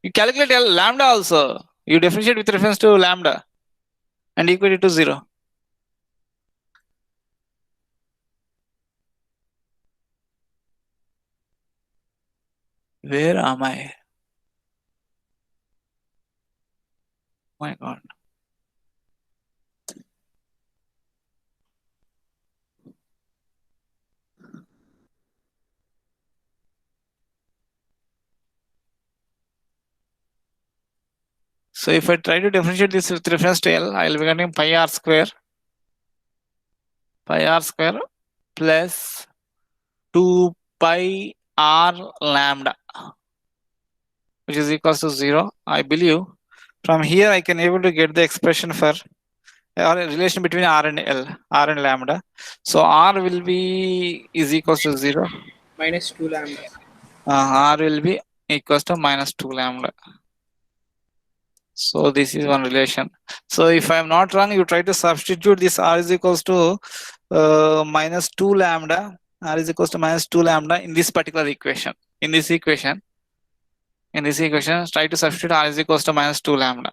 You calculate lambda also. You differentiate with reference to lambda and equate it to 0. Where am I? My God. So if I try to differentiate this with reference to L, I will be getting pi r square plus 2 pi r lambda, which is equals to 0. I believe from here I can able to get the expression for or a relation between R and L, R and lambda. So R will be is equals to 0. Minus 2 lambda. R will be equals to minus 2 lambda. So this is one relation. So if I am not wrong, you try to substitute this R is equals to minus 2 lambda. R is equals to minus 2 lambda in this particular equation. In this equation, try to substitute R is equals to minus 2 lambda.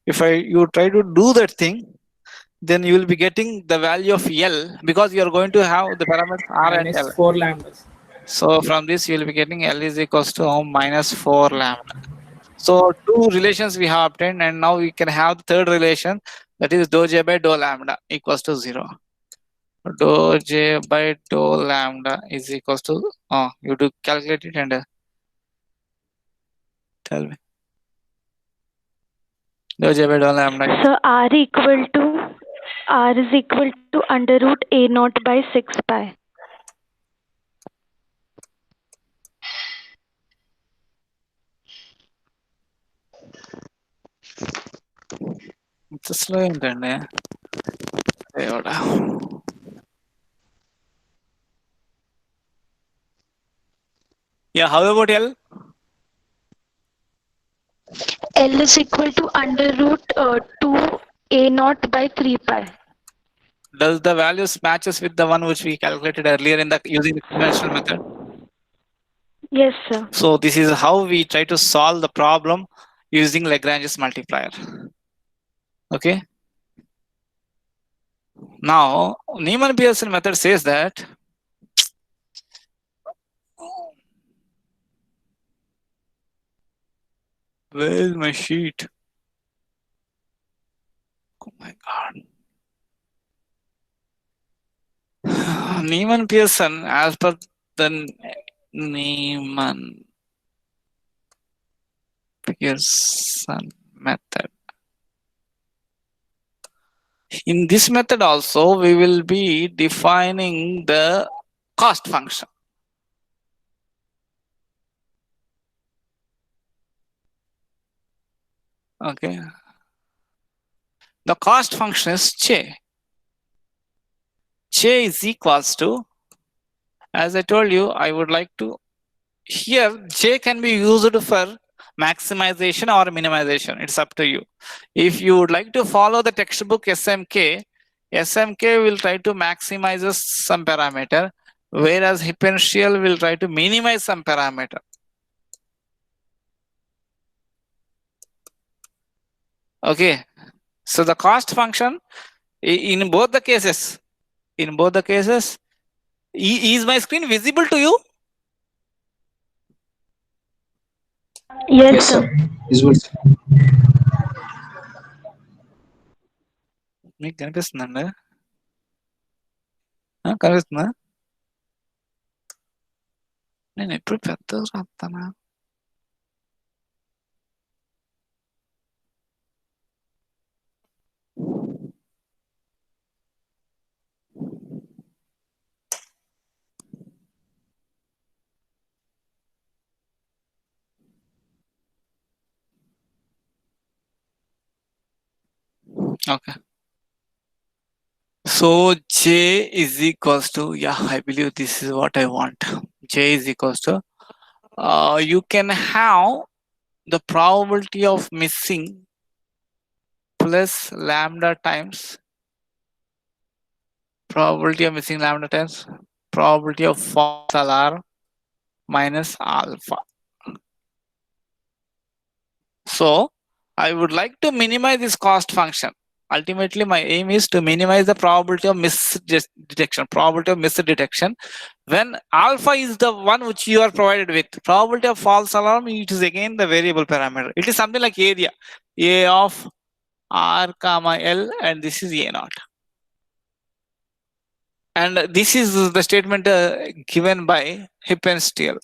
If you try to do that thing, then you will be getting the value of L because you are going to have the parameters R and L. Minus 4 lambdas. So from this you will be getting L is equals to minus 4 lambda. So two relations we have obtained, and now we can have the third relation, that is dou J by dou lambda equals to 0. Dou J by dou lambda is equals to, you do calculate it and tell me. Dou J by dou lambda. So R is equal to under root A naught by 6 pi. It's a slow internet. దేవుడా. Yeah, how about L? L is equal to under root 2 a naught by 3 pi. Does the values matches with the one which we calculated earlier in the using the conventional method? Yes, sir. So this is how we try to solve the problem using Lagrange's multiplier. Okay. Now Neyman-Pearson method says that where is my sheet? Oh my god. Neyman-Pearson, as per the Neyman-Pearson method. In this method also, we will be defining the cost function. Okay. The cost function is J. J is equals to, as I told you, I would like to, here J can be used for maximization or minimization. It's up to you. If you would like to follow the textbook SMK, SMK will try to maximize some parameter, whereas Hippenstiel will try to minimize some parameter. Okay. So the cost function in both the cases, is my screen visible to you? Yes, Yes, sir. sir. Visual. మీకు కనిపిస్తుందండి కనిపిస్తుందా నేను ఎప్పుడు పెద్దగా రాస్తానా Okay. So J is equals to, yeah, I believe this is what I want. J is equals to, you can have the probability of missing plus lambda times probability of missing lambda times probability of false alarm minus alpha. So I would like to minimize this cost function. Ultimately, my aim is to minimize the probability of misdetection. When alpha is the one which you are provided with, probability of false alarm, it is again the variable parameter. It is something like area, A of R comma L, and this is A naught. And this is the statement given by Hippenstiel.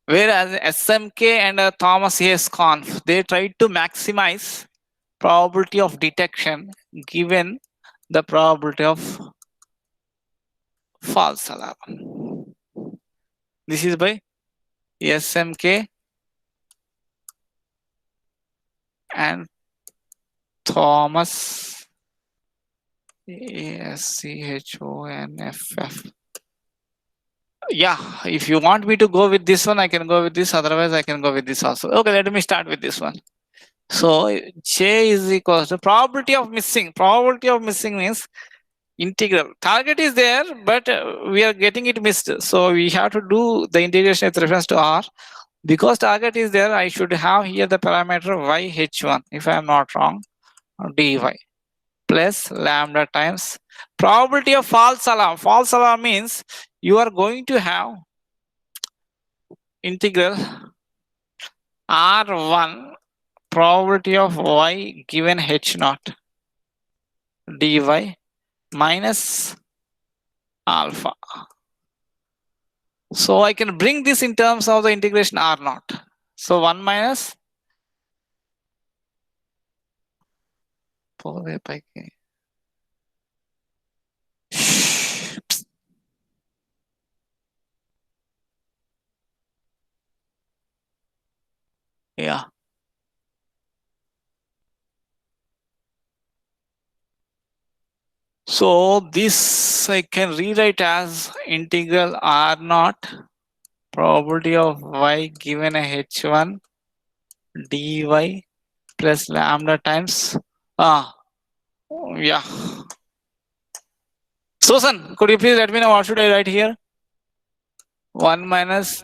Whereas SMK and Thomas Hayes conf, they tried to maximize probability of detection given the probability of false alarm. This is by SMK and Thomas ASCHONFF. Yeah, if you want me to go with this one, I can go with this. Otherwise, I can go with this also. Okay, let me start with this one. So J is equals to probability of missing. Probability of missing means integral. Target is there, but we are getting it missed. So we have to do the integration with reference to R. Because target is there, I should have here the parameter YH1, if I am not wrong, dy plus lambda times probability of false alarm. False alarm means you are going to have integral R1 probability of Y given H0 dy minus alpha. So I can bring this in terms of the integration R0. So 1 minus yeah. So this I can rewrite as integral r naught probability of y given a h1 dy plus lambda times yeah. Susan, could you please let me know what should I write here? 1 minus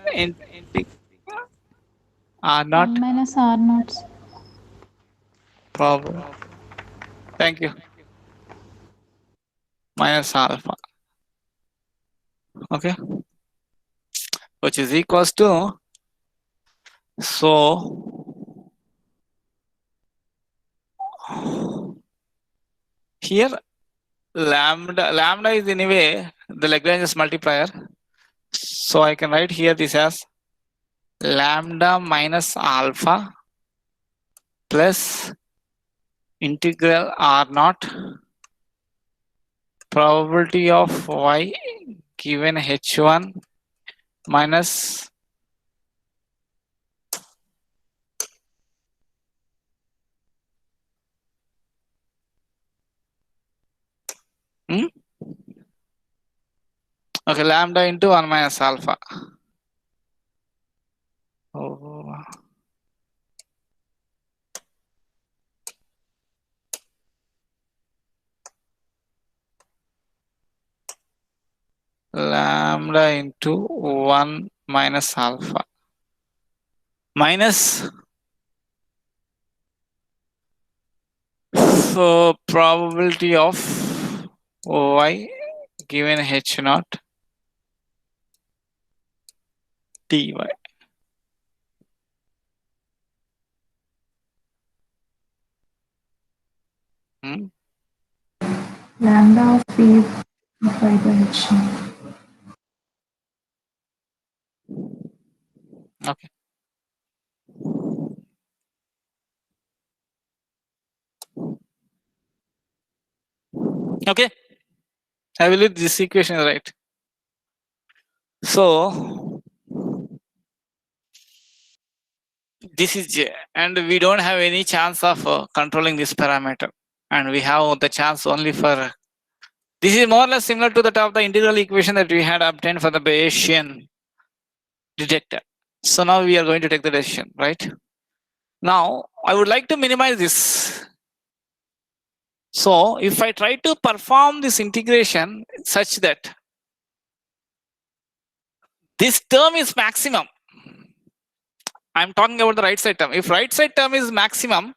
r naught 1 minus r naught. probably. Thank you. Minus alpha. Okay. Which is equals to, so here lambda is anyway the Lagrange's multiplier, so I can write here this as lambda minus alpha plus integral r naught probability of y given h1 minus okay, lambda into 1 minus alpha. Lambda into 1 minus alpha minus, so probability of y given h naught dy. Lambda of p by the h. Okay. Okay. I believe this equation is right. So this is J, and we don't have any chance of controlling this parameter, and we have the chance only for this is more or less similar to that of the integral equation that we had obtained for the Bayesian detector. So now we are going to take the decision, right? Now I would like to minimize this. So if I try to perform this integration such that this term is maximum, I'm talking about the right side term. If right side term is maximum,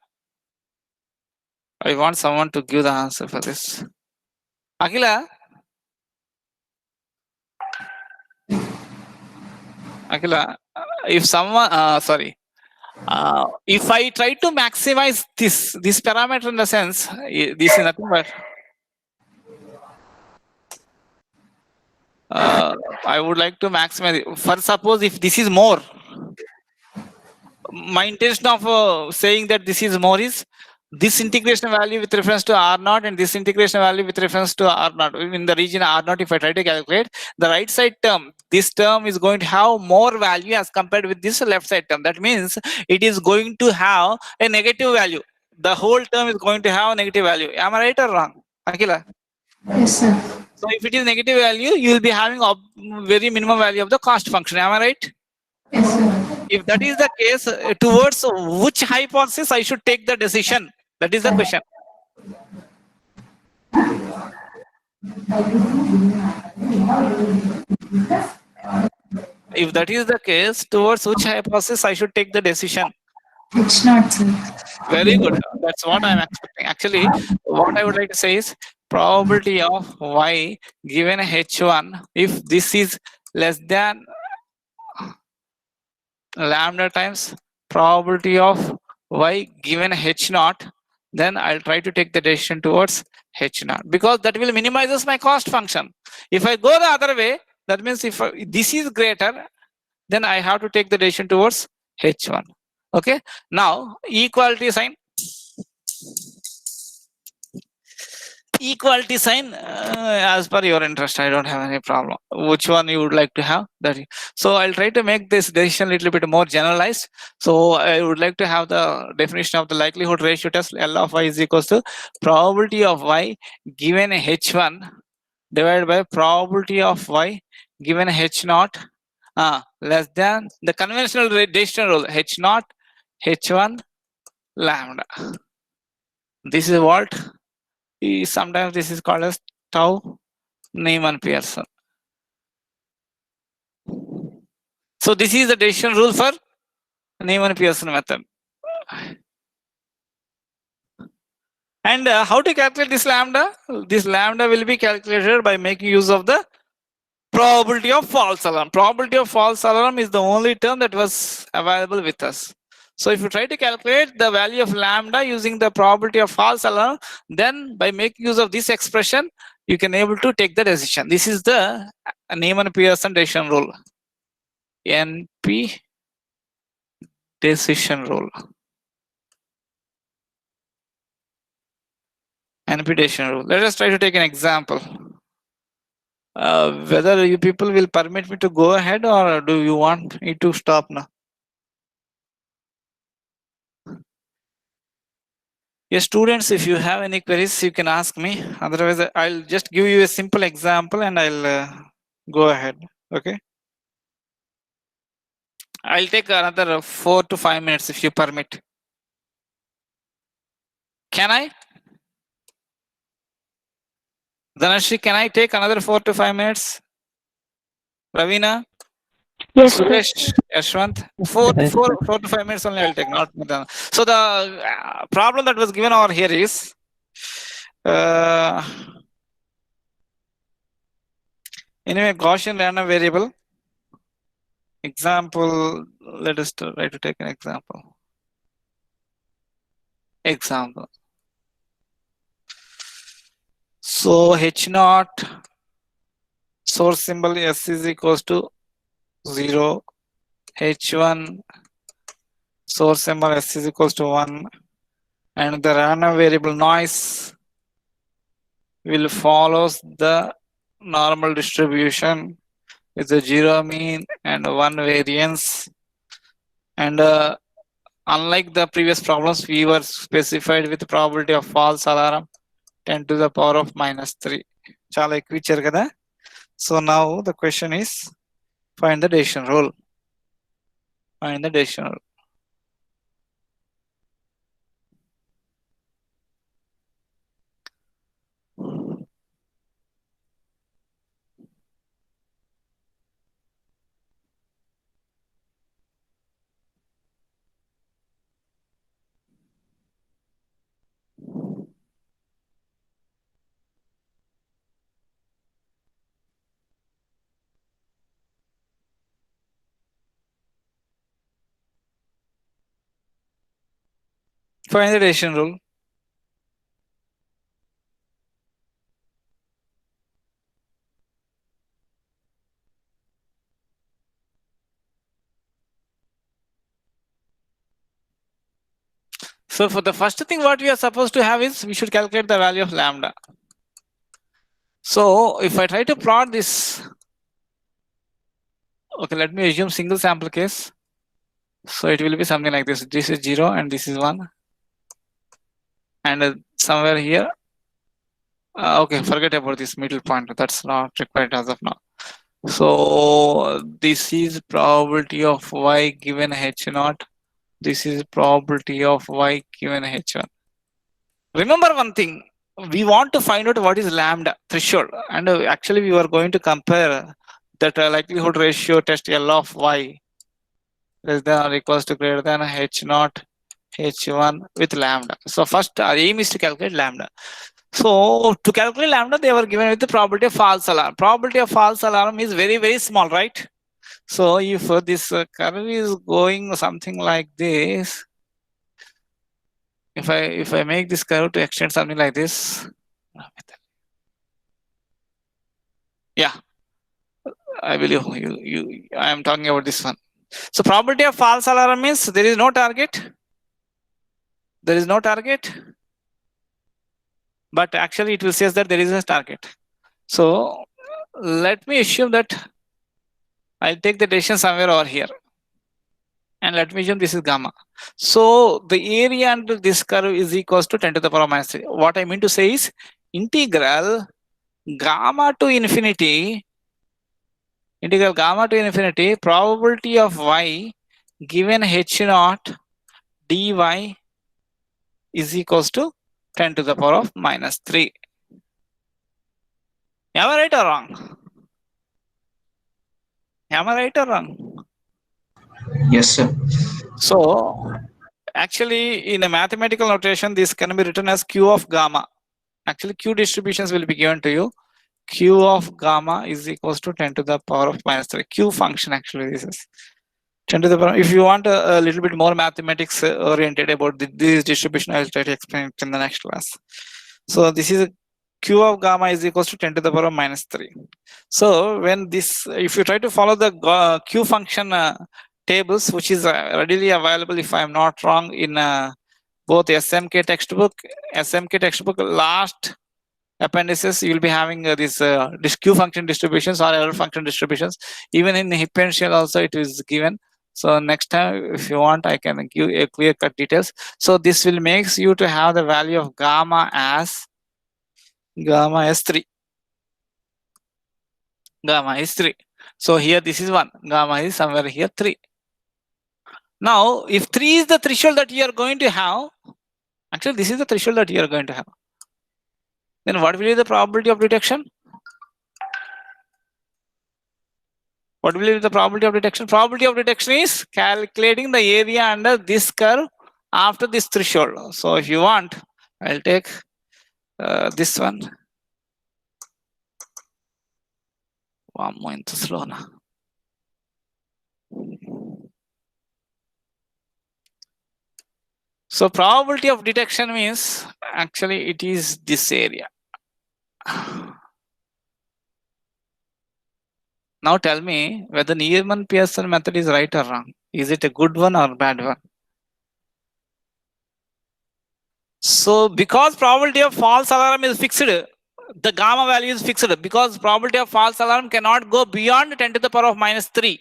I want someone to give the answer for this. Akila? Akila, if someone, sorry, if I try to maximize this parameter in the sense, this is nothing but I would like to maximize it. For suppose if this is more, my intention of saying that this is more is this integration value with reference to r naught and this integration value with reference to r naught in the region r naught. If I try to calculate the right side term, this term is going to have more value as compared with this left side term. That means it is going to have a negative value. The whole term is going to have a negative value. Am I right or wrong, Akila? Yes, sir. So if it is negative value, you will be having a very minimum value of the cost function. Am I right? Yes, sir. If that is the case, towards which hypothesis I should take the decision? That is the question. If that is the case, towards which hypothesis I should take the decision? H naught, sir. Very good. That's what I'm expecting. Actually, what I would like to say is probability of y given h1, if this is less than lambda times probability of y given h naught, then I'll try to take the decision towards h naught, because that will minimizes my cost function. If I go the other way, that means if this is greater, then I have to take the decision towards h1. Okay. Now equality sign. equality sign, as per your interest. I don't have any problem. Which one you would like to have? So I'll try to make this decision a little bit more generalized. So I would like to have the definition of the likelihood ratio test. L of y is equals to probability of y given h1 divided by probability of y given h0 less than the conventional decision rule h0 h1 lambda. This is what sometimes this is called as tau Neyman Pearson. So this is the decision rule for Neyman Pearson method. And how to calculate this lambda? This lambda will be calculated by making use of the probability of false alarm. Probability of false alarm is the only term that was available with us. So if you try to calculate the value of lambda using the probability of false alarm, then by making use of this expression, you can able to take the decision. This is the Neyman Pearson decision rule. NP decision rule. NP decision rule. Let us try to take an example. Whether you people will permit me to go ahead, or do you want me to stop now? Yes, students, if you have any queries, you can ask me. Otherwise, I'll just give you a simple example and I'll go ahead. Okay. I'll take another 4 to 5 minutes if you permit. Can I? Dhanashri, can I take another 4 to 5 minutes? Ravina? Yes, sir. Suresh, Yashwant, 4 to 5 minutes only I'll take, not more than. So the problem that was given over here is anyway, Gaussian random variable. Example, let us try to take an example. So H0 source symbol S is equals to 0. H1 source symbol S is equals to 1. And the random variable noise will follow the normal distribution with a 0 mean and 1 variance. And unlike the previous problems, we were specified with the probability of false alarm 10 to the power of -3. Chala ఎక్కువ ఇచ్చారు కదా. So now the question is, find the decision rule. Find the decision rule. Find the decision rule. So for the first thing, what we are supposed to have is we should calculate the value of lambda. So if I try to plot this, okay, let me assume single sample case. So it will be something like this. This is 0 and this is 1. And somewhere here, okay, forget about this middle point. That's not required as of now. So this is probability of y given h0. This is probability of y given h1. Remember one thing, we want to find out what is lambda threshold, and actually we were going to compare that likelihood ratio test L of y less than or equals to greater than h0 h1 with lambda. So first our aim is to calculate lambda. So to calculate lambda, they were given with the probability of false alarm. Probability of false alarm is very, very small, right? So if this curve is going something like this, if I make this curve to extend something like this, yeah, I believe I am talking about this one. So probability of false alarm means there is no target. There is no target. but actually it will say that there is a target. So let me assume that I'll take the decision somewhere over here. And let me assume this is gamma. So the area under this curve is equals to 10 to the power minus 3. What I mean to say is integral gamma to infinity, probability of y given h naught dy is equals to 10 to the power of minus 3. Am I right or wrong? Am I right or wrong? Yes, sir. So actually in a mathematical notation, this can be written as q of gamma. Actually q distributions will be given to you. Q of gamma is equals to 10 to the power of minus 3. Q function actually this is 10 to the power. If you want a little bit more mathematics oriented about this distribution, I will try to explain it in the next class. So this is q of gamma is equals to 10 to the power of minus 3. So when this, if you try to follow the q function tables, which is readily available, if I am not wrong, in both SMK textbook, last appendices, you will be having this q function distributions or error function distributions. Even in Hippenshell also it is given. So next time if you want, I can give a clear cut details. So this will makes you to have the value of gamma as gamma is 3. Gamma is 3. So here this is 1. Gamma is somewhere here 3. Now if 3 is the threshold that you are going to have, actually this is the threshold that you are going to have, then what will be the probability of detection? What will be the probability of detection? Probability of detection is calculating the area under this curve after this threshold. So if you want, I'll take this one. One more into slow now. So probability of detection means actually it is this area. Now tell me whether Neyman Pearson method is right or wrong. Is it a good one or bad one? So because probability of false alarm is fixed, the gamma value is fixed because probability of false alarm cannot go beyond 10 to the power of minus 3.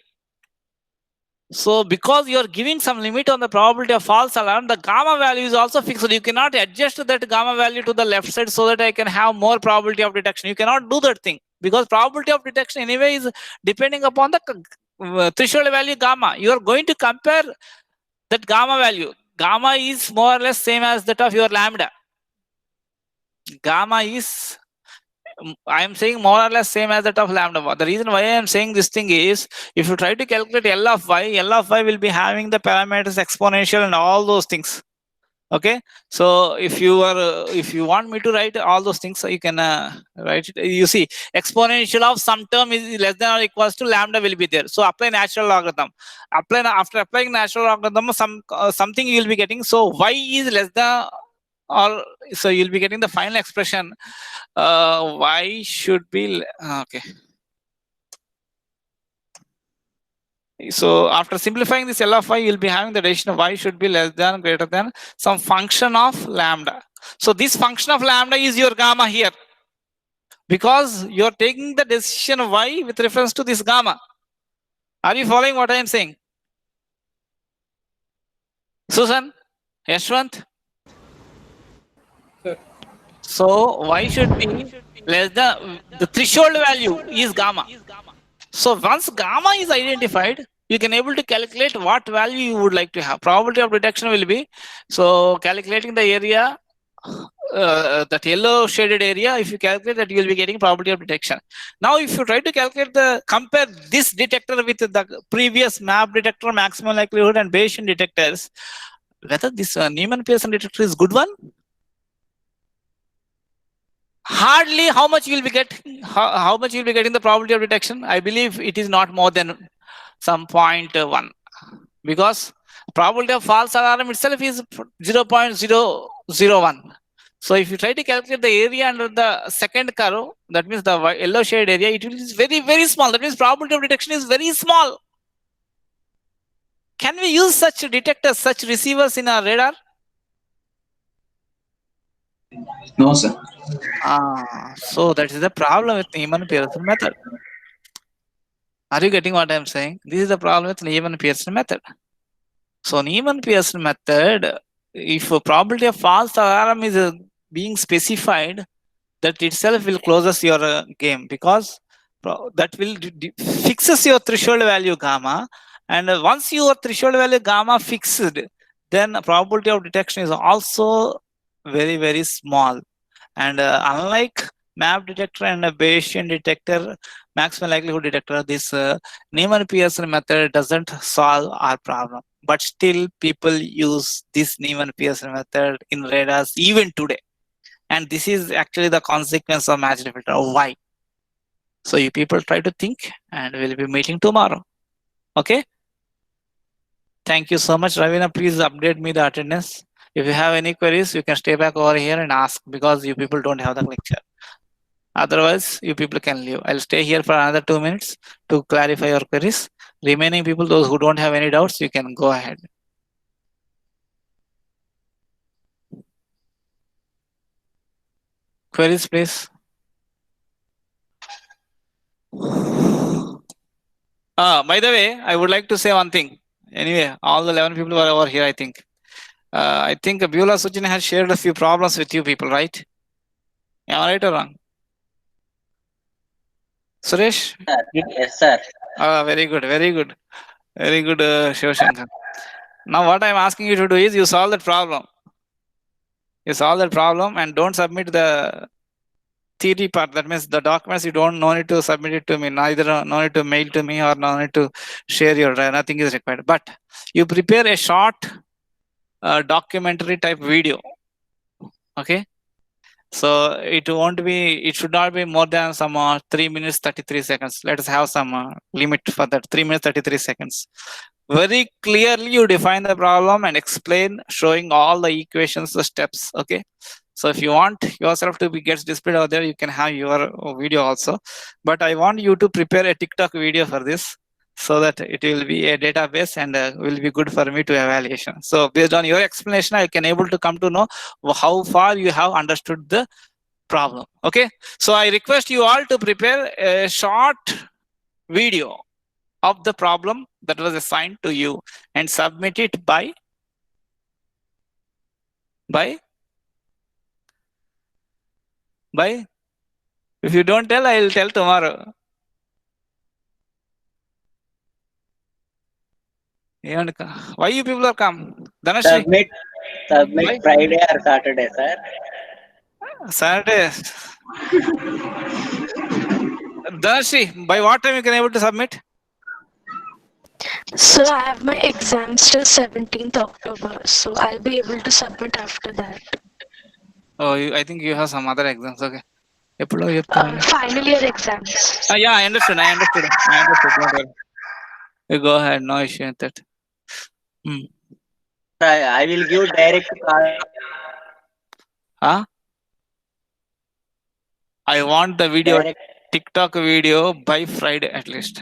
So because you are giving some limit on the probability of false alarm, the gamma value is also fixed. You cannot adjust that gamma value to the left side so that I can have more probability of detection. You cannot do that thing because probability of detection anyway is depending upon the threshold value gamma. You are going to compare that gamma value. Gamma is more or less same as that of your lambda. Gamma is, I am saying more or less same as that of lambda. The reason why I am saying this thing is, if you try to calculate L of y will be having the parameters exponential and all those things. Okay, so if you want me to write all those things, so you can write it. You see, exponential of some term is less than or equals to lambda will be there. So apply natural logarithm. After applying natural logarithm, something you will be getting. So y is less than, or so you'll be getting the final expression. Y should be okay. So after simplifying this L of y, you'll be having the decision of y should be less than, greater than some function of lambda. So this function of lambda is your gamma here, because you're taking the decision of y with reference to this gamma. Are you following what I am saying? Susan, Yashwant? Sir. So y should be less than, the threshold value is gamma. So once gamma is identified, you can able to calculate what value you would like to have. Probability of detection will be, so calculating the area, that yellow shaded area, if you calculate that, you will be getting probability of detection. Now if you try to calculate compare this detector with the previous map detector, maximum likelihood and Bayesian detectors, whether this Neyman Pearson detector is good one? Hardly. How much you will be getting? How much you will be getting the probability of detection? I believe it is not more than some 0.1, because probability of false alarm itself is 0.001. So if you try to calculate the area under the second curve, that means the yellow shade area, it is very, very small. That means probability of detection is very small. Can we use such detectors, such receivers in our radar? No, sir. So that is the problem with Neyman-Pearson method. Are you getting what I am saying? This is the problem with Neyman-Pearson method. So Neyman-Pearson method, if a probability of false alarm is being specified, that itself will closes your game, because that will fixes your threshold value gamma, and once your threshold value gamma fixed, then probability of detection is also very, very small. And unlike map detector and a Bayesian detector, maximum likelihood detector, this Neyman-Pearson method doesn't solve our problem. But still, people use this Neyman-Pearson method in radars even today. And this is actually the consequence of matched filter. Why? So you people try to think, and we'll be meeting tomorrow. Okay? Thank you so much. Ravina, please update me the attendance. If you have any queries, you can stay back over here and ask, because you people don't have the lecture. Otherwise, you people can leave. I'll stay here for another 2 minutes to clarify your queries. Remaining people, those who don't have any doubts, you can go ahead. Queries, please. By the way, I would like to say one thing. Anyway, all the 11 people were over here, I think. I think Beulah Sujin has shared a few problems with you people, right? Am I right or wrong? Suresh? Yes, sir. Very good, very good. Very good, Shivashankar. Now what I'm asking you to do is you solve that problem. You solve that problem and don't submit the theory part. That means the documents, you don't no need to submit it to me. Neither no need to mail to me or no need to share your drive. Nothing is required. But you prepare a short documentary type video. Okay. So it won't be, it should not be more than some 3 minutes 33 seconds. Let us have some limit for that. 3 minutes 33 seconds. Very clearly you define the problem and explain, showing all the equations, the steps. Okay. So if you want yourself to be gets displayed out there, you can have your video also. But I want you to prepare a TikTok video for this, so that it will be a database and will be good for me to evaluation. So based on your explanation, I can able to come to know how far you have understood the problem. Okay. So I request you all to prepare a short video of the problem that was assigned to you and submit it by if you don't tell, I will tell tomorrow. Why you people are come? Dhanashri? Submit Friday or Saturday, sir. Saturday. Dhanashri, by what time you can able to submit? So I have my exams till 17th October, so I'll be able to submit after that. Oh, I think you have some other exams. Okay. Final year exams. Yeah, I understood. Don't worry. You go ahead. No issue with that. I will give direct call. Huh? I want the video, TikTok video by Friday at least.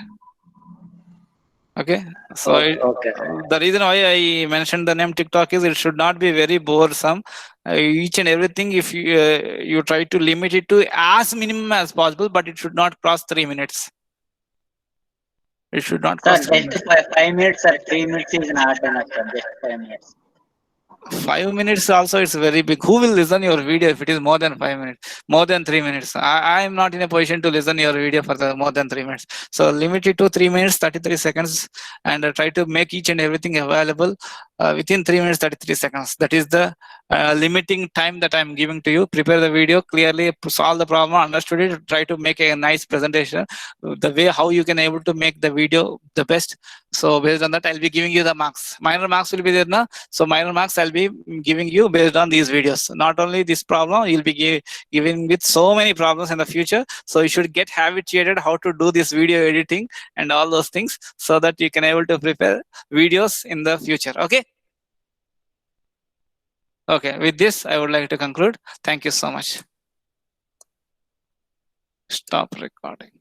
Okay. So Okay. the reason why I mentioned the name TikTok is it should not be very boresome. Each and everything, if you try to limit it to as minimum as possible, but it should not cross 3 minutes. It should not cross 3 minutes. 5 minutes or 3 minutes is not enough, sir. Just 5 minutes. 5 minutes also, it's very big. Who will listen your video if it is more than 5 minutes, more than 3 minutes? I am not in a position to listen your video for the more than 3 minutes. So limit it to 3 minutes 33 seconds and try to make each and everything available within 3 minutes 33 seconds. That is the limiting time that I'm giving to you. Prepare the video clearly, solve the problem, understood it, try to make a nice presentation, the way how you can able to make the video the best. So based on that, I'll be giving you the marks. Minor marks will be there now. So minor marks I'll be giving you based on these videos. Not only this problem, you'll be giving with so many problems in the future. So you should get habituated how to do this video editing and all those things, so that you can able to prepare videos in the future. Okay. Okay. With this, I would like to conclude. Thank you so much. Stop recording.